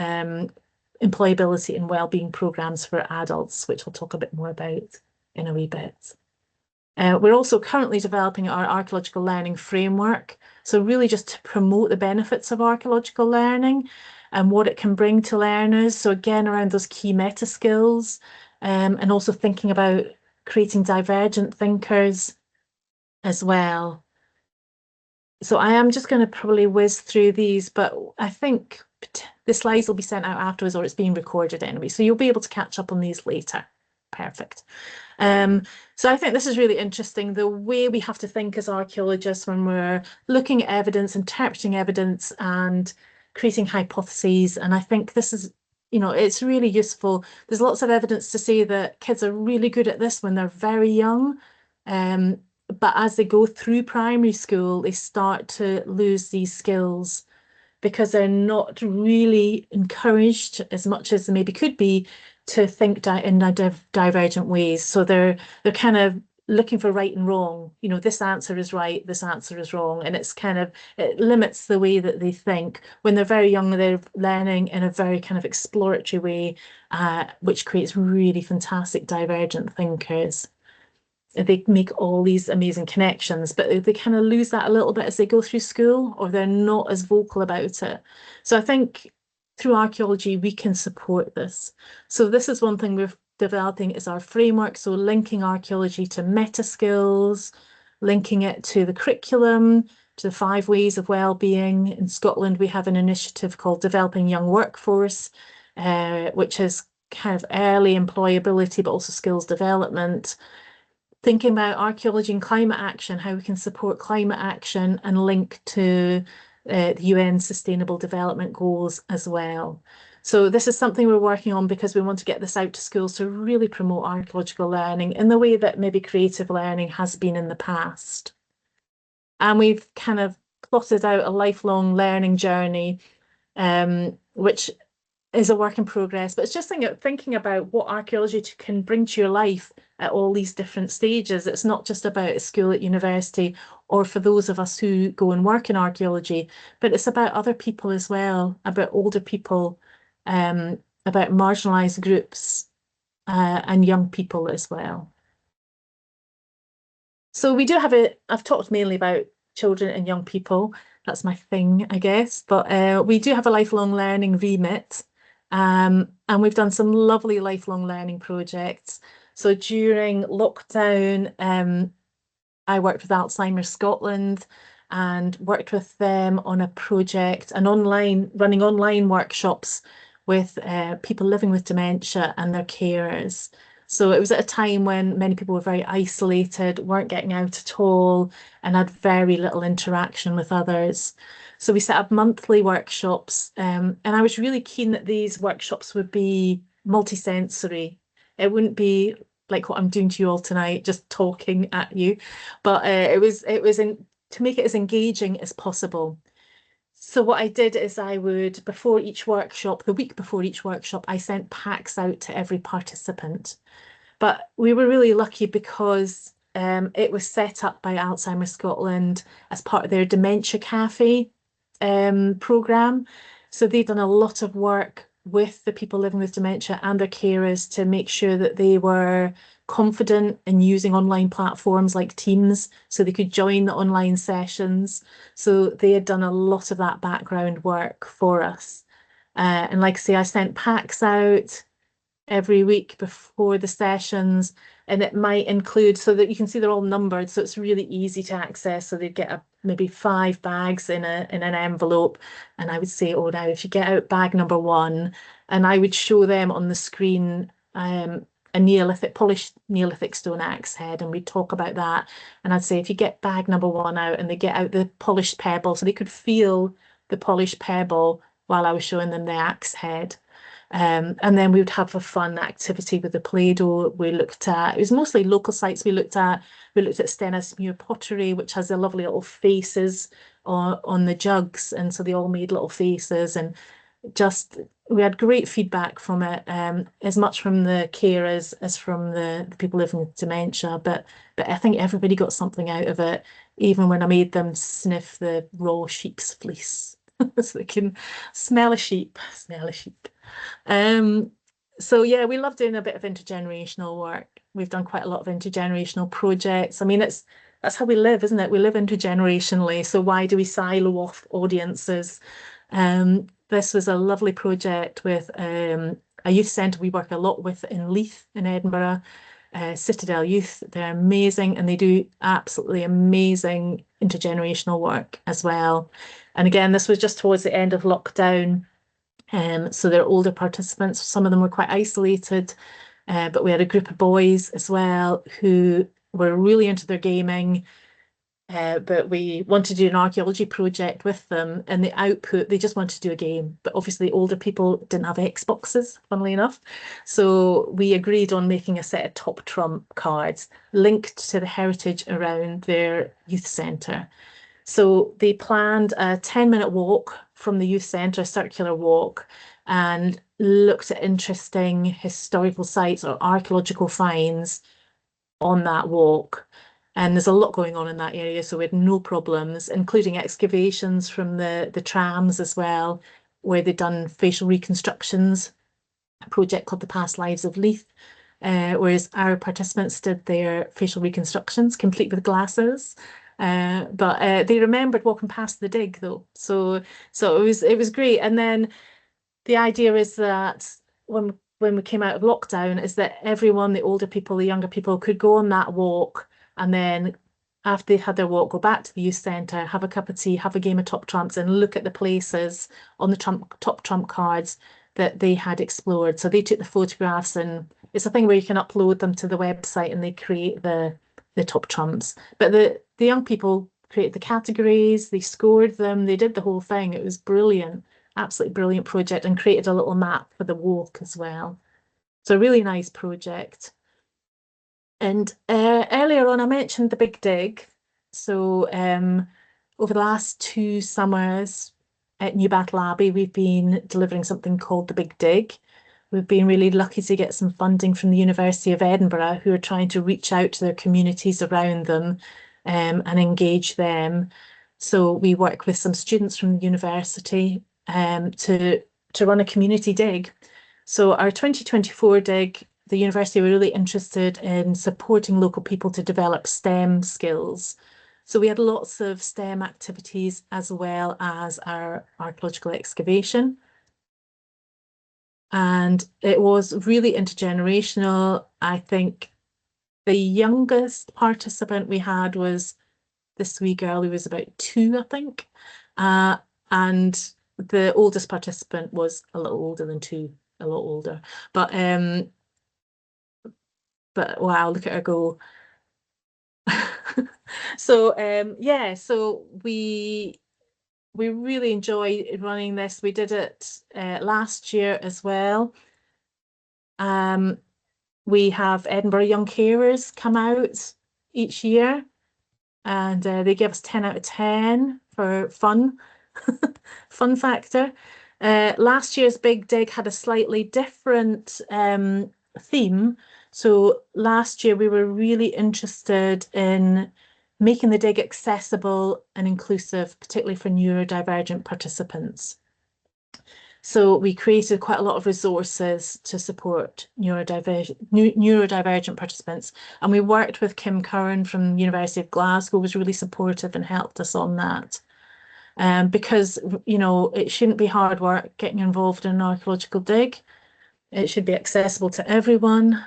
employability and wellbeing programs for adults, which we'll talk a bit more about in a wee bit. We're also currently developing our archaeological learning framework. So really just to promote the benefits of archaeological learning and what it can bring to learners. So again, around those key meta skills, and also thinking about creating divergent thinkers as well. So I am just going to probably whiz through these, but I think the slides will be sent out afterwards, or it's being recorded anyway. So you'll be able to catch up on these later. Perfect. So I think this is really interesting, the way we have to think as archaeologists when we're looking at evidence, interpreting evidence, and creating hypotheses. And I think this is, it's really useful. There's lots of evidence to say that kids are really good at this when they're very young. But as they go through primary school, they start to lose these skills because they're not really encouraged as much as they maybe could be to think in divergent ways. So they're kind of looking for right and wrong. This answer is right, this answer is wrong. And it limits the way that they think. When they're very young, they're learning in a very kind of exploratory way, which creates really fantastic divergent thinkers. They make all these amazing connections, but they kind of lose that a little bit as they go through school, or they're not as vocal about it. So I think through archaeology, we can support this. So this is one thing we're developing is our framework. So linking archaeology to meta skills, linking it to the curriculum, to the 5 ways of wellbeing. In Scotland, we have an initiative called Developing Young Workforce, which is kind of early employability, but also skills development, thinking about archaeology and climate action, how we can support climate action and link to the UN Sustainable Development Goals as well. So this is something we're working on because we want to get this out to schools to really promote archaeological learning in the way that maybe creative learning has been in the past. And we've kind of plotted out a lifelong learning journey, which is a work in progress, but it's just thinking about what archaeology can bring to your life at all these different stages. It's not just about a school at university or for those of us who go and work in archaeology, but it's about other people as well, about older people, about marginalised groups, and young people as well. So we do have I've talked mainly about children and young people. That's my thing, I guess. But we do have a lifelong learning remit. And we've done some lovely lifelong learning projects. So during lockdown, I worked with Alzheimer's Scotland and worked with them on a project, running online workshops with people living with dementia and their carers. So it was at a time when many people were very isolated, weren't getting out at all, and had very little interaction with others. So we set up monthly workshops, and I was really keen that these workshops would be multisensory. It wouldn't be like what I'm doing to you all tonight, just talking at you, but it was to make it as engaging as possible. So what I did is I would, before each workshop, the week before each workshop, I sent packs out to every participant. But we were really lucky because it was set up by Alzheimer's Scotland as part of their Dementia Cafe programme. So they'd done a lot of work with the people living with dementia and their carers to make sure that they were confident in using online platforms like Teams so they could join the online sessions. So they had done a lot of that background work for us. And like I say, I sent packs out every week before the sessions, and it might include so that you can see they're all numbered, so it's really easy to access. So they'd get maybe 5 bags in an envelope, and I would say, oh, now if you get out bag number 1, and I would show them on the screen a polished Neolithic stone axe head, and we'd talk about that. And I'd say, if you get bag number 1 out, and they get out the polished pebble, so they could feel the polished pebble while I was showing them the axe head. And then we would have a fun activity with the Play-Doh. It was mostly local sites we looked at. We looked at Stennismuir pottery, which has the lovely little faces on the jugs. And so they all made little faces, and we had great feedback from it, as much from the carers as from the people living with dementia. But I think everybody got something out of it, even when I made them sniff the raw sheep's fleece. So they can smell a sheep. So yeah, we love doing a bit of intergenerational work. We've done quite a lot of intergenerational projects. I mean, that's how we live, isn't it? We live intergenerationally. So why do we silo off audiences? This was a lovely project with a youth centre we work a lot with in Leith in Edinburgh, Citadel Youth. They're amazing, and they do absolutely amazing intergenerational work as well. And again, this was just towards the end of lockdown. So they're older participants. Some of them were quite isolated, but we had a group of boys as well who were really into their gaming. But we wanted to do an archaeology project with them, and the output, they just wanted to do a game. But obviously, older people didn't have Xboxes, funnily enough. So we agreed on making a set of top trump cards linked to the heritage around their youth centre. So they planned a 10-minute walk from the youth centre, a circular walk, and looked at interesting historical sites or archaeological finds on that walk. And there's a lot going on in that area, so we had no problems, including excavations from the trams as well, where they'd done facial reconstructions, a project called The Past Lives of Leith, whereas our participants did their facial reconstructions, complete with glasses. But they remembered walking past the dig though, so it was great. And then the idea is that when we came out of lockdown, is that everyone, the older people, the younger people, could go on that walk, and then after they had their walk, go back to the youth centre, have a cup of tea, have a game of top trumps, and look at the places on the top trump cards that they had explored. So they took the photographs, and it's a thing where you can upload them to the website and they create the top trumps. But the young people created the categories, they scored them, they did the whole thing. It was brilliant, absolutely brilliant project, and created a little map for the walk as well. So a really nice project. And earlier on, I mentioned the Big Dig. So over the last 2 summers at New Battle Abbey, we've been delivering something called the Big Dig. We've been really lucky to get some funding from the University of Edinburgh, who are trying to reach out to their communities around them and engage them. So we work with some students from the university to run a community dig. So our 2024 dig, the university were really interested in supporting local people to develop STEM skills. So we had lots of STEM activities as well as our archaeological excavation. And it was really intergenerational. I think the youngest participant we had was this wee girl who was about 2, I think. And the oldest participant was a little older than 2, a lot older. But wow, look at her go. So yeah, so we really enjoy running this. We did it last year as well. We have Edinburgh Young Carers come out each year, and they give us 10 out of 10 for fun, fun factor. Last year's Big Dig had a slightly different theme. So last year we were really interested in making the dig accessible and inclusive, particularly for neurodivergent participants. So we created quite a lot of resources to support neurodivergent participants. And we worked with Kim Curran from University of Glasgow, who was really supportive and helped us on that. Because, you know, it shouldn't be hard work getting involved in an archaeological dig. It should be accessible to everyone.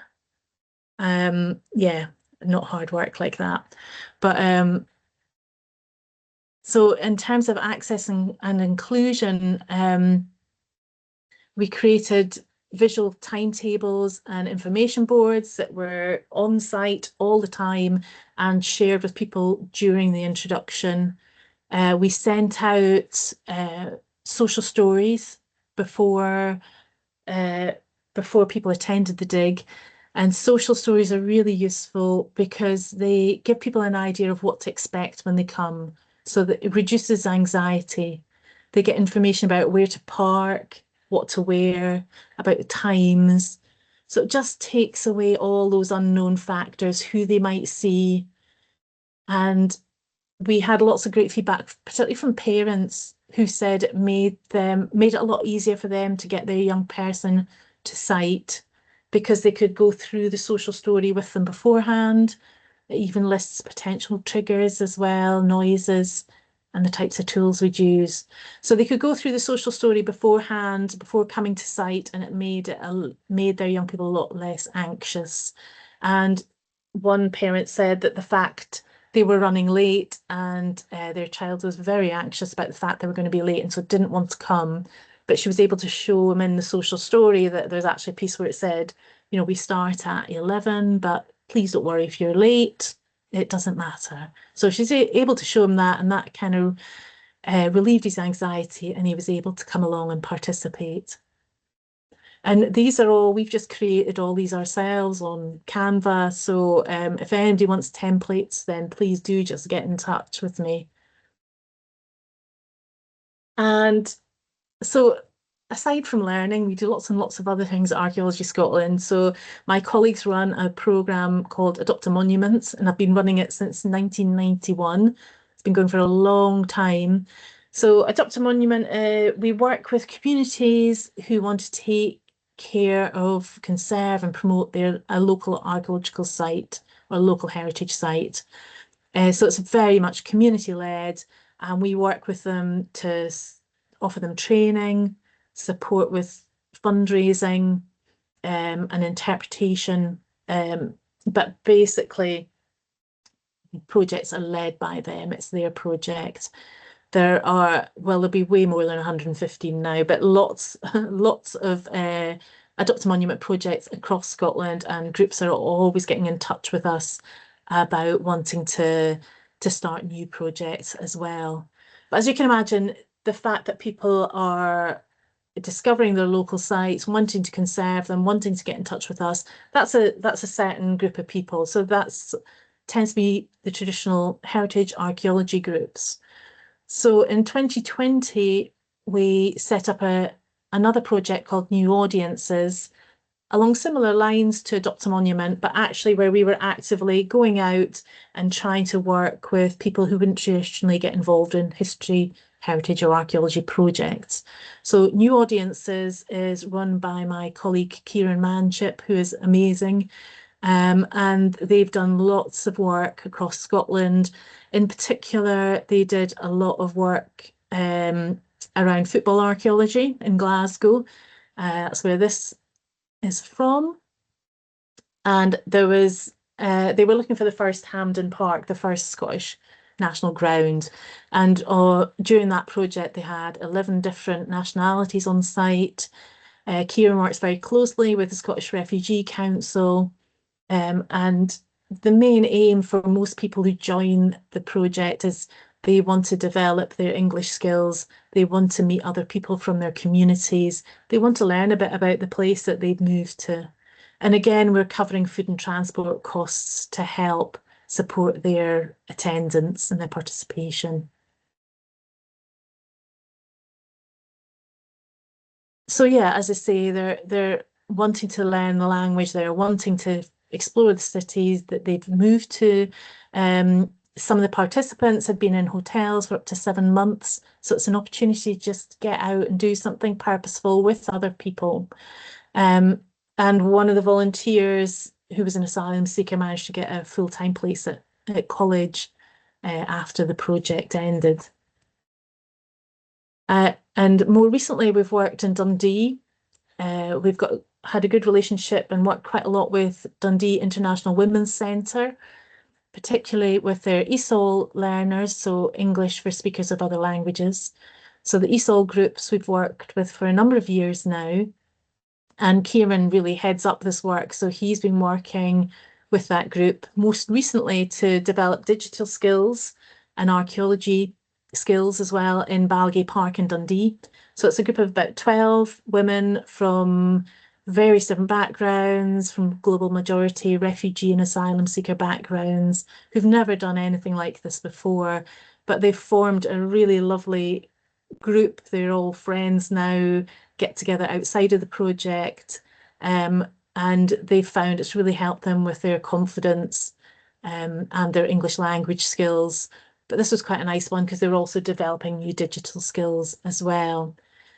Yeah, not hard work like that. But so in terms of access and inclusion, we created visual timetables and information boards that were on site all the time and shared with people during the introduction. We sent out social stories before before people attended the dig. And social stories are really useful because they give people an idea of what to expect when they come. So that it reduces anxiety. They get information about where to park, what to wear, about the times. So it just takes away all those unknown factors, who they might see. And we had lots of great feedback, particularly from parents who said it made it a lot easier for them to get their young person to site because they could go through the social story with them beforehand. It even lists potential triggers as well, noises, and the types of tools we'd use. So they could go through the social story beforehand, before coming to site, and it made their young people a lot less anxious. And one parent said that the fact they were running late and their child was very anxious about the fact they were going to be late and so didn't want to come. But she was able to show them in the social story that there's actually a piece where it said, you know, we start at 11, but please don't worry if you're late. It doesn't matter. So she's able to show him that, and that kind of relieved his anxiety, and he was able to come along and participate. And these are all, we've just created all these ourselves on Canva. So if anybody wants templates, then please do just get in touch with me. And so aside from learning, we do lots and lots of other things at Archaeology Scotland. So my colleagues run a programme called Adopt a Monument, and I've been running it since 1991. It's been going for a long time. So Adopt a Monument, we work with communities who want to take care of, conserve and promote a local archaeological site or a local heritage site. So it's very much community led, and we work with them to offer them training, support with fundraising and interpretation. But basically, projects are led by them. It's their project. There are, well, there'll be way more than 115 now, but lots, lots of Adopt a Monument projects across Scotland, and groups are always getting in touch with us about wanting to start new projects as well. But as you can imagine, the fact that people are discovering their local sites, wanting to conserve them, wanting to get in touch with us, that's a certain group of people. So that's tends to be the traditional heritage archaeology groups. So in 2020, we set up another project called New Audiences, along similar lines to Adopt a Monument, but actually where we were actively going out and trying to work with people who wouldn't traditionally get involved in history, heritage, or archaeology projects. So New Audiences is run by my colleague Kieran Manship, who is amazing. And they've done lots of work across Scotland. In particular, they did a lot of work around football archaeology in Glasgow. That's where this is from. And they were looking for the first Hampden Park, the first Scottish national ground. And during that project, they had 11 different nationalities on site. Kieran works very closely with the Scottish Refugee Council. And the main aim for most people who join the project is they want to develop their English skills. They want to meet other people from their communities. They want to learn a bit about the place that they've moved to. And again, we're covering food and transport costs to help support their attendance and their participation. So yeah, as I say, they're wanting to learn the language, they're wanting to explore the cities that they've moved to. Some of the participants had been in hotels for up to 7 months, so it's an opportunity to just get out and do something purposeful with other people. Um, and one of the volunteers, who was an asylum seeker, managed to get a full-time place at college after the project ended. And more recently, we've worked in Dundee. We've had a good relationship and worked quite a lot with Dundee International Women's Centre, particularly with their ESOL learners, so English for speakers of other languages. So the ESOL groups we've worked with for a number of years now, and Kieran really heads up this work. So he's been working with that group most recently to develop digital skills and archaeology skills as well in Balgay Park in Dundee. So it's a group of about 12 women from various different backgrounds, from global majority, refugee and asylum seeker backgrounds, who've never done anything like this before, but they've formed a really lovely group. They're all friends now, get together outside of the project, and they've found it's really helped them with their confidence and their English language skills. But this was quite a nice one because they're also developing new digital skills as well.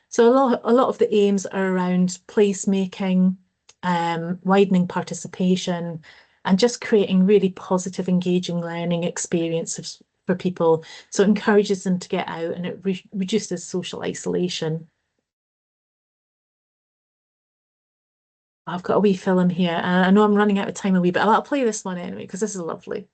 So a lot of the aims are around placemaking, widening participation, and just creating really positive, engaging learning experiences for people. So it encourages them to get out, and it reduces social isolation. I've got a wee film here, and I know I'm running out of time a wee bit. I'll play this one anyway because this is lovely.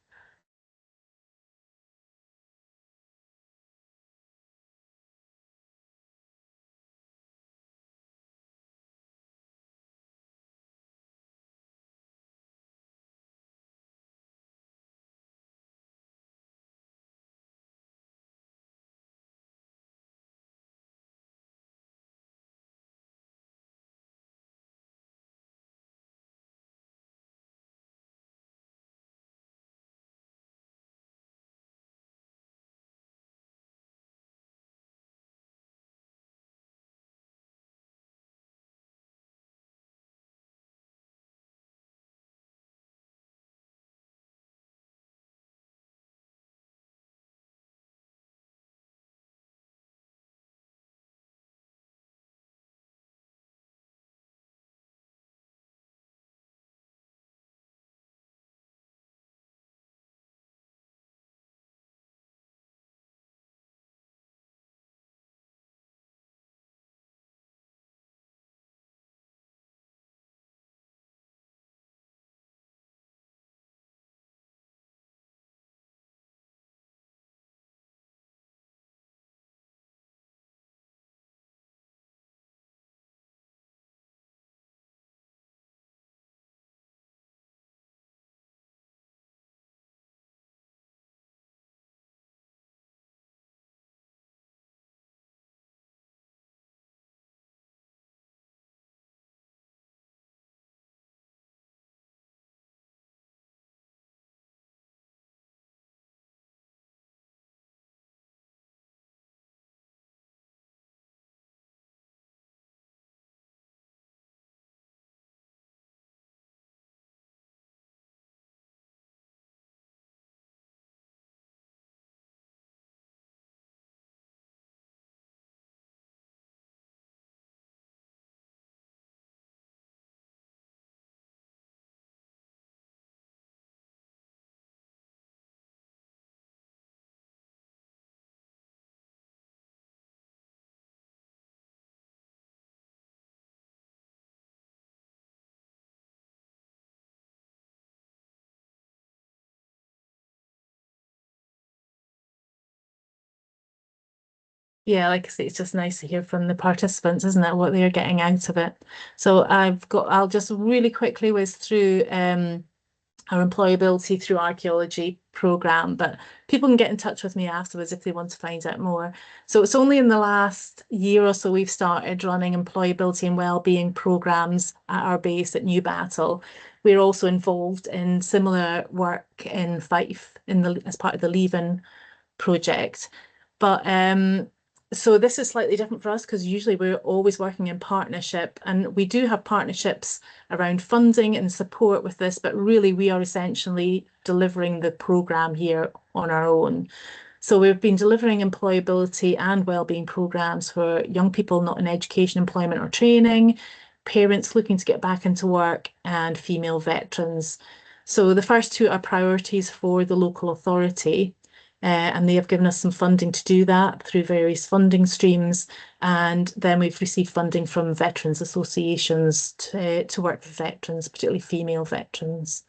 Yeah, like I say, it's just nice to hear from the participants, isn't it, what they're getting out of it. So I'll just really quickly whiz through our employability through archaeology program, but people can get in touch with me afterwards if they want to find out more. So it's only in the last year or so we've started running employability and wellbeing programs at our base at Newbattle. We're also involved in similar work in Fife as part of the Leaving project. But so this is slightly different for us because usually we're always working in partnership, and we do have partnerships around funding and support with this, but really we are essentially delivering the program here on our own. So we've been delivering employability and wellbeing programs for young people not in education, employment or training, parents looking to get back into work, and female veterans. So the first two are priorities for the local authority. And they have given us some funding to do that through various funding streams. And then we've received funding from veterans associations to work with veterans, particularly female veterans.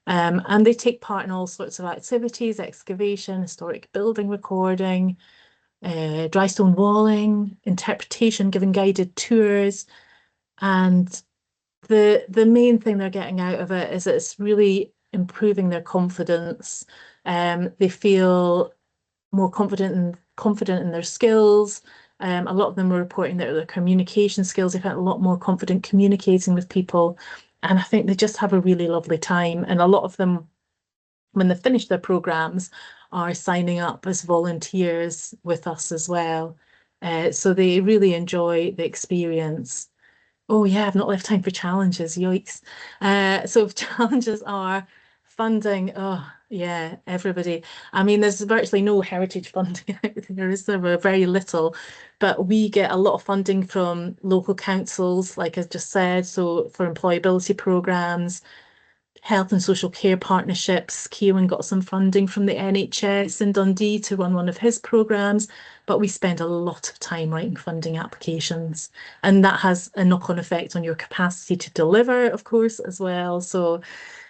And they take part in all sorts of activities, excavation, historic building recording, dry stone walling, interpretation, giving guided tours. And the main thing they're getting out of it is that it's really improving their confidence. They feel more confident in their skills. A lot of them were reporting that their communication skills, they felt a lot more confident communicating with people. And I think they just have a really lovely time. And a lot of them, when they finish their programs, are signing up as volunteers with us as well. So they really enjoy the experience. Oh yeah, I've not left time for challenges. Yikes. So challenges are funding. Oh yeah, everybody. I mean, there's virtually no heritage funding out there, is there? We're very little, but we get a lot of funding from local councils, like I just said. So for employability programs, health and social care partnerships. Kieran got some funding from the NHS in Dundee to run one of his programs, but we spend a lot of time writing funding applications, and that has a knock-on effect on your capacity to deliver, of course, as well. So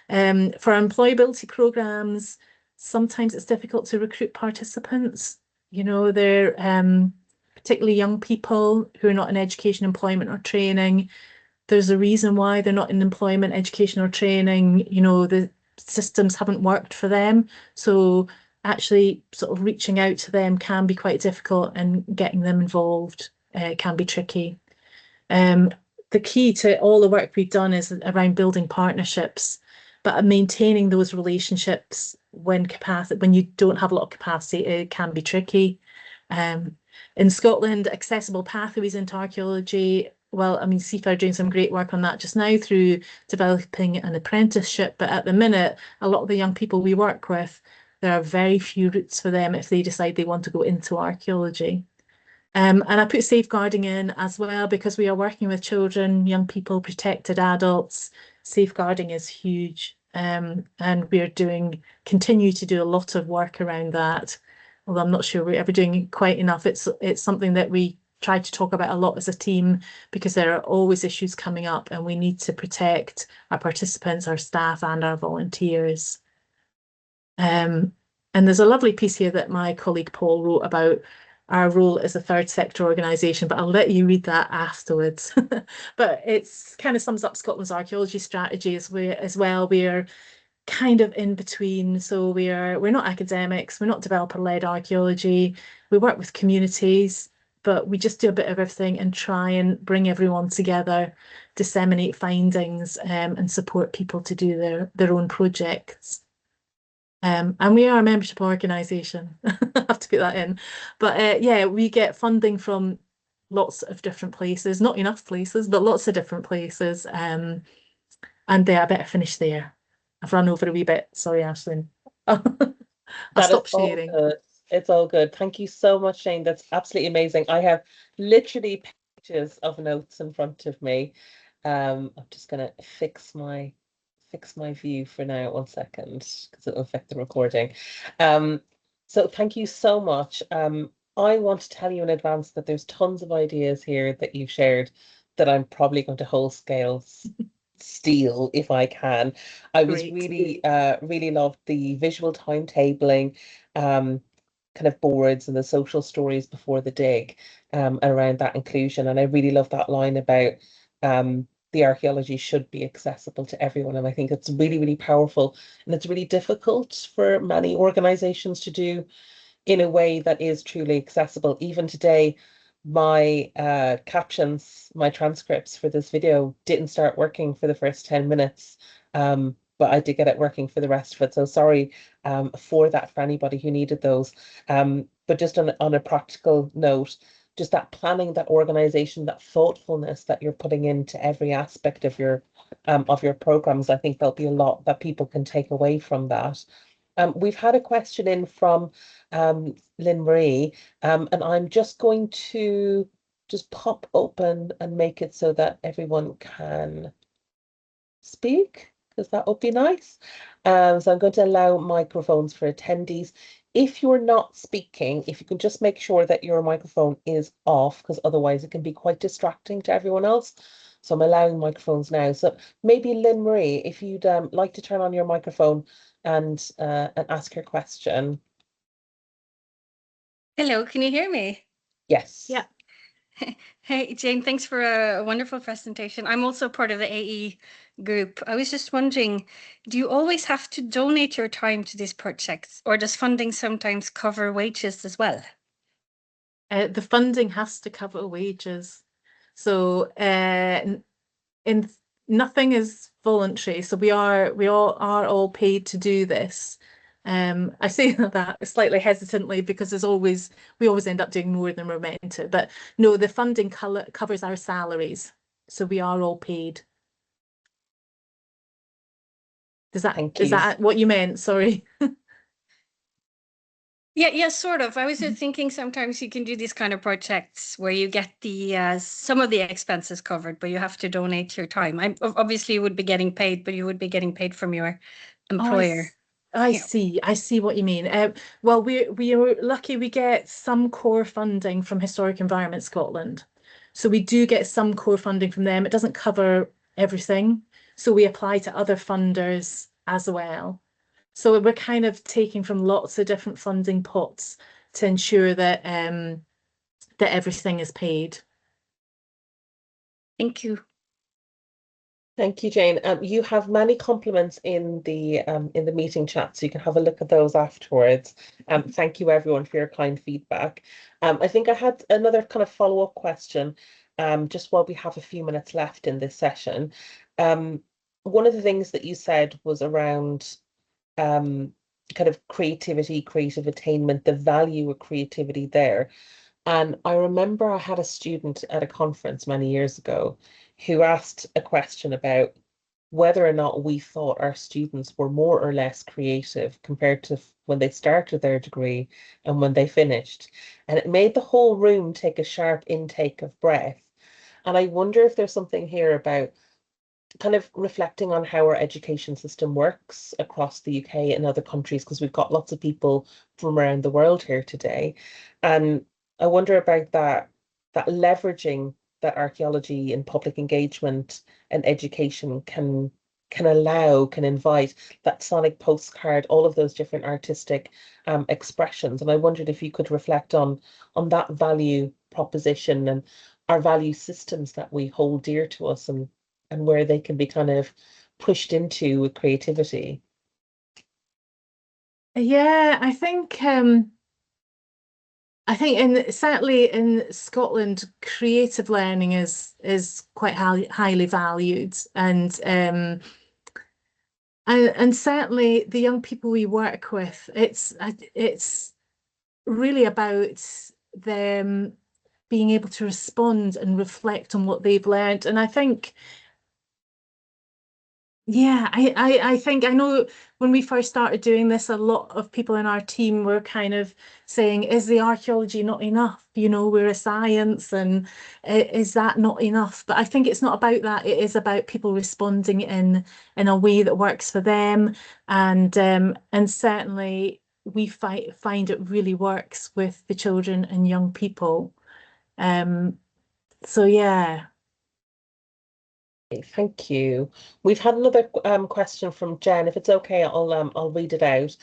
for employability programs, sometimes it's difficult to recruit participants. You know, they're particularly young people who are not in education, employment, or training. There's a reason why they're not in employment, education, or training. You know, the systems haven't worked for them. So actually sort of reaching out to them can be quite difficult, and getting them involved can be tricky. Um, the key to all the work we've done is around building partnerships, but maintaining those relationships when you don't have a lot of capacity, it can be tricky. Um, in Scotland, accessible pathways into archaeology. Well, I mean, CIFA are doing some great work on that just now through developing an apprenticeship. But at the minute, a lot of the young people we work with, there are very few routes for them if they decide they want to go into archaeology. And I put safeguarding in as well because we are working with children, young people, protected adults. Safeguarding is huge. And continue to do a lot of work around that. Although I'm not sure we're ever doing quite enough. It's something that we try to talk about a lot as a team because there are always issues coming up and we need to protect our participants, our staff, and our volunteers. Um, and there's a lovely piece here that my colleague Paul wrote about our role as a third sector organisation, but I'll let you read that afterwards. But it's kind of sums up Scotland's archaeology strategy as well. We're kind of in between. So we're not academics, we're not developer-led archaeology. We work with communities, but we just do a bit of everything and try and bring everyone together, disseminate findings, and support people to do their own projects. And we are a membership organisation. I have to put that in. But yeah, we get funding from lots of different places, not enough places, but lots of different places. And I better finish there. I've run over a wee bit. Sorry, Ashlyn. I'll That is stop all sharing. good. It's all good. Thank you so much, Shane. That's absolutely amazing. I have literally pages of notes in front of me. I'm just gonna fix my view for now. 1 second, because it'll affect the recording. Um, so thank you so much. I want to tell you in advance that there's tons of ideas here that you've shared that I'm probably going to whole scale steal if I can. I was Great. really loved the visual timetabling. Um, kind of boards and the social stories before the dig, around that inclusion. And I really love that line about the archaeology should be accessible to everyone. And I think it's really, really powerful. And it's really difficult for many organizations to do in a way that is truly accessible. Even today, my captions, my transcripts for this video didn't start working for the first 10 minutes. But I did get it working for the rest of it. So sorry for that for anybody who needed those. But just on a practical note, just that planning, that organization, that thoughtfulness that you're putting into every aspect of your programs, I think there'll be a lot that people can take away from that. We've had a question in from Lynn Marie, and I'm just going to just pop open and make it so that everyone can speak, because that would be nice. So I'm going to allow microphones for attendees. If you're not speaking, if you can just make sure that your microphone is off, because otherwise it can be quite distracting to everyone else. So I'm allowing microphones now. So maybe Lynn Marie, if you'd like to turn on your microphone and ask your question. Hello, can you hear me? Yes. Yeah. Hey, Jane, thanks for a wonderful presentation. I'm also part of the AE group. I was just wondering, do you always have to donate your time to these projects, or does funding sometimes cover wages as well? The funding has to cover wages. So in nothing is voluntary. So we all are all paid to do this. I say that slightly hesitantly because we always end up doing more than we're meant to. But no, the funding covers our salaries. So we are all paid. Thank Is you. that what you meant? Sorry. Yeah, sort of. I was just thinking sometimes you can do these kind of projects where you get the some of the expenses covered, but you have to donate your time. Obviously you would be getting paid, but you would be getting paid from your employer. I Yeah. see. I see what you mean. Well, we are lucky we get some core funding from Historic Environment Scotland. So we do get some core funding from them. It doesn't cover everything. So we apply to other funders as well. So we're kind of taking from lots of different funding pots to ensure that that everything is paid. Thank you. Thank you, Jane. You have many compliments in the meeting chat, so you can have a look at those afterwards. Thank you everyone for your kind feedback. I think I had another kind of follow-up question, just while we have a few minutes left in this session. One of the things that you said was around kind of creativity, creative attainment, the value of creativity there. And I remember I had a student at a conference many years ago who asked a question about whether or not we thought our students were more or less creative compared to when they started their degree and when they finished. And it made the whole room take a sharp intake of breath. And I wonder if there's something here about kind of reflecting on how our education system works across the UK and other countries, because we've got lots of people from around the world here today. And I wonder about that leveraging that archaeology and public engagement and education can invite, that sonic postcard, all of those different artistic expressions. And I wondered if you could reflect on that value proposition and our value systems that we hold dear to us, and where they can be kind of pushed into with creativity. Yeah, I think certainly in Scotland, creative learning is quite highly valued, and certainly the young people we work with, it's really about them being able to respond and reflect on what they've learned. And I think yeah, I think I know when we first started doing this, a lot of people in our team were kind of saying, is the archaeology not enough? You know, we're a science, and is that not enough? But I think it's not about that. It is about people responding in a way that works for them. And certainly we find it really works with the children and young people. So yeah. Thank you. We've had another question from Jen. If it's okay, I'll read it out.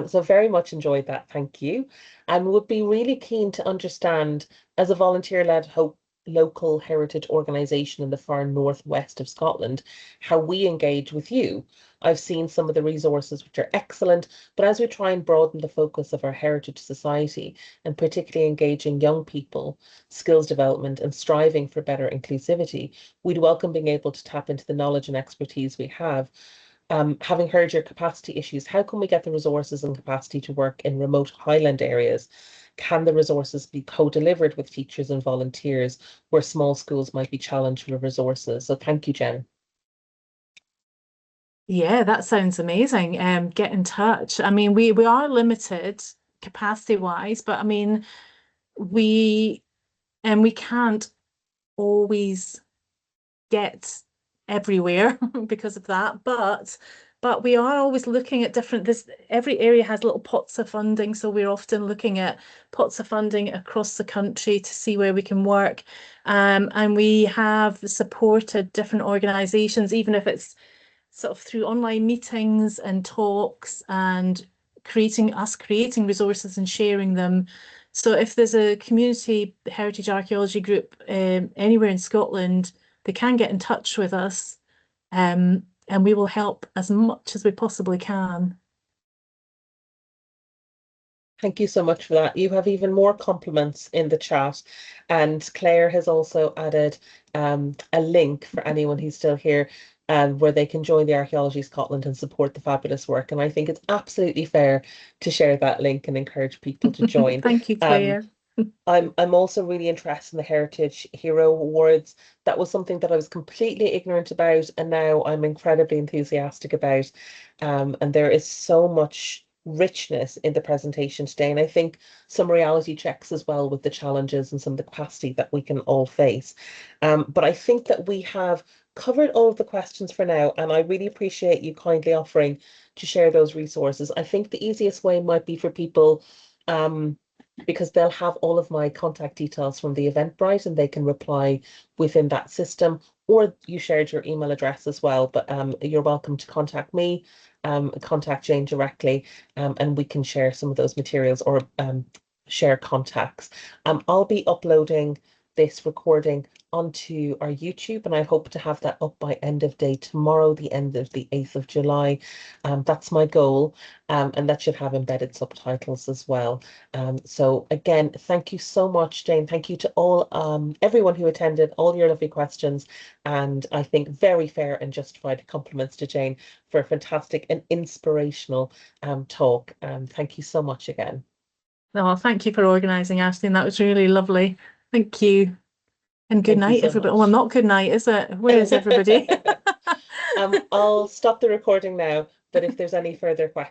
So very much enjoyed that. Thank you. And would be really keen to understand, as a volunteer-led local heritage organisation in the far northwest of Scotland, how we engage with you. I've seen some of the resources which are excellent, but as we try and broaden the focus of our heritage society, and particularly engaging young people, skills development, and striving for better inclusivity, we'd welcome being able to tap into the knowledge and expertise we have. Having heard your capacity issues, how can we get the resources and capacity to work in remote Highland areas? Can the resources be co-delivered with teachers and volunteers where small schools might be challenged with resources? So thank you, Jen. Yeah, that sounds amazing. Get in touch. I mean, we are limited capacity wise, but I mean, we we can't always get everywhere because of that. But we are always looking at different this every area has little pots of funding, so we're often looking at pots of funding across the country to see where we can work. And we have supported different organizations, even if it's sort of through online meetings and talks and creating resources and sharing them. So if there's a community heritage archaeology group anywhere in Scotland, they can get in touch with us, and we will help as much as we possibly can. Thank you so much for that. You have even more compliments in the chat. And Claire has also added a link for anyone who's still here, where they can join the Archaeology Scotland and support the fabulous work. And I think it's absolutely fair to share that link and encourage people to join. Thank you, Claire. I'm also really interested in the Heritage Hero Awards. That was something that I was completely ignorant about, and now I'm incredibly enthusiastic about. And there is so much richness in the presentation today, and I think some reality checks as well with the challenges and some of the capacity that we can all face. But I think that we have covered all of the questions for now, and I really appreciate you kindly offering to share those resources. I think the easiest way might be for people, because they'll have all of my contact details from the Eventbrite and they can reply within that system, or you shared your email address as well, but you're welcome to contact me, contact Jane directly, and we can share some of those materials or share contacts. I'll be uploading this recording onto our YouTube, and I hope to have that up by end of day tomorrow, the end of the 8th of July. That's my goal, and that should have embedded subtitles as well. So again, thank you so much, Jane. Thank you to all, everyone who attended, all your lovely questions, and I think very fair and justified compliments to Jane for a fantastic and inspirational talk. Thank you so much again. Oh, thank you for organising, Ashley. That was really lovely. Thank you. And good Thank you night, so everybody. much. Well, not good night, is it? Where is everybody? I'll stop the recording now, but if there's any further questions,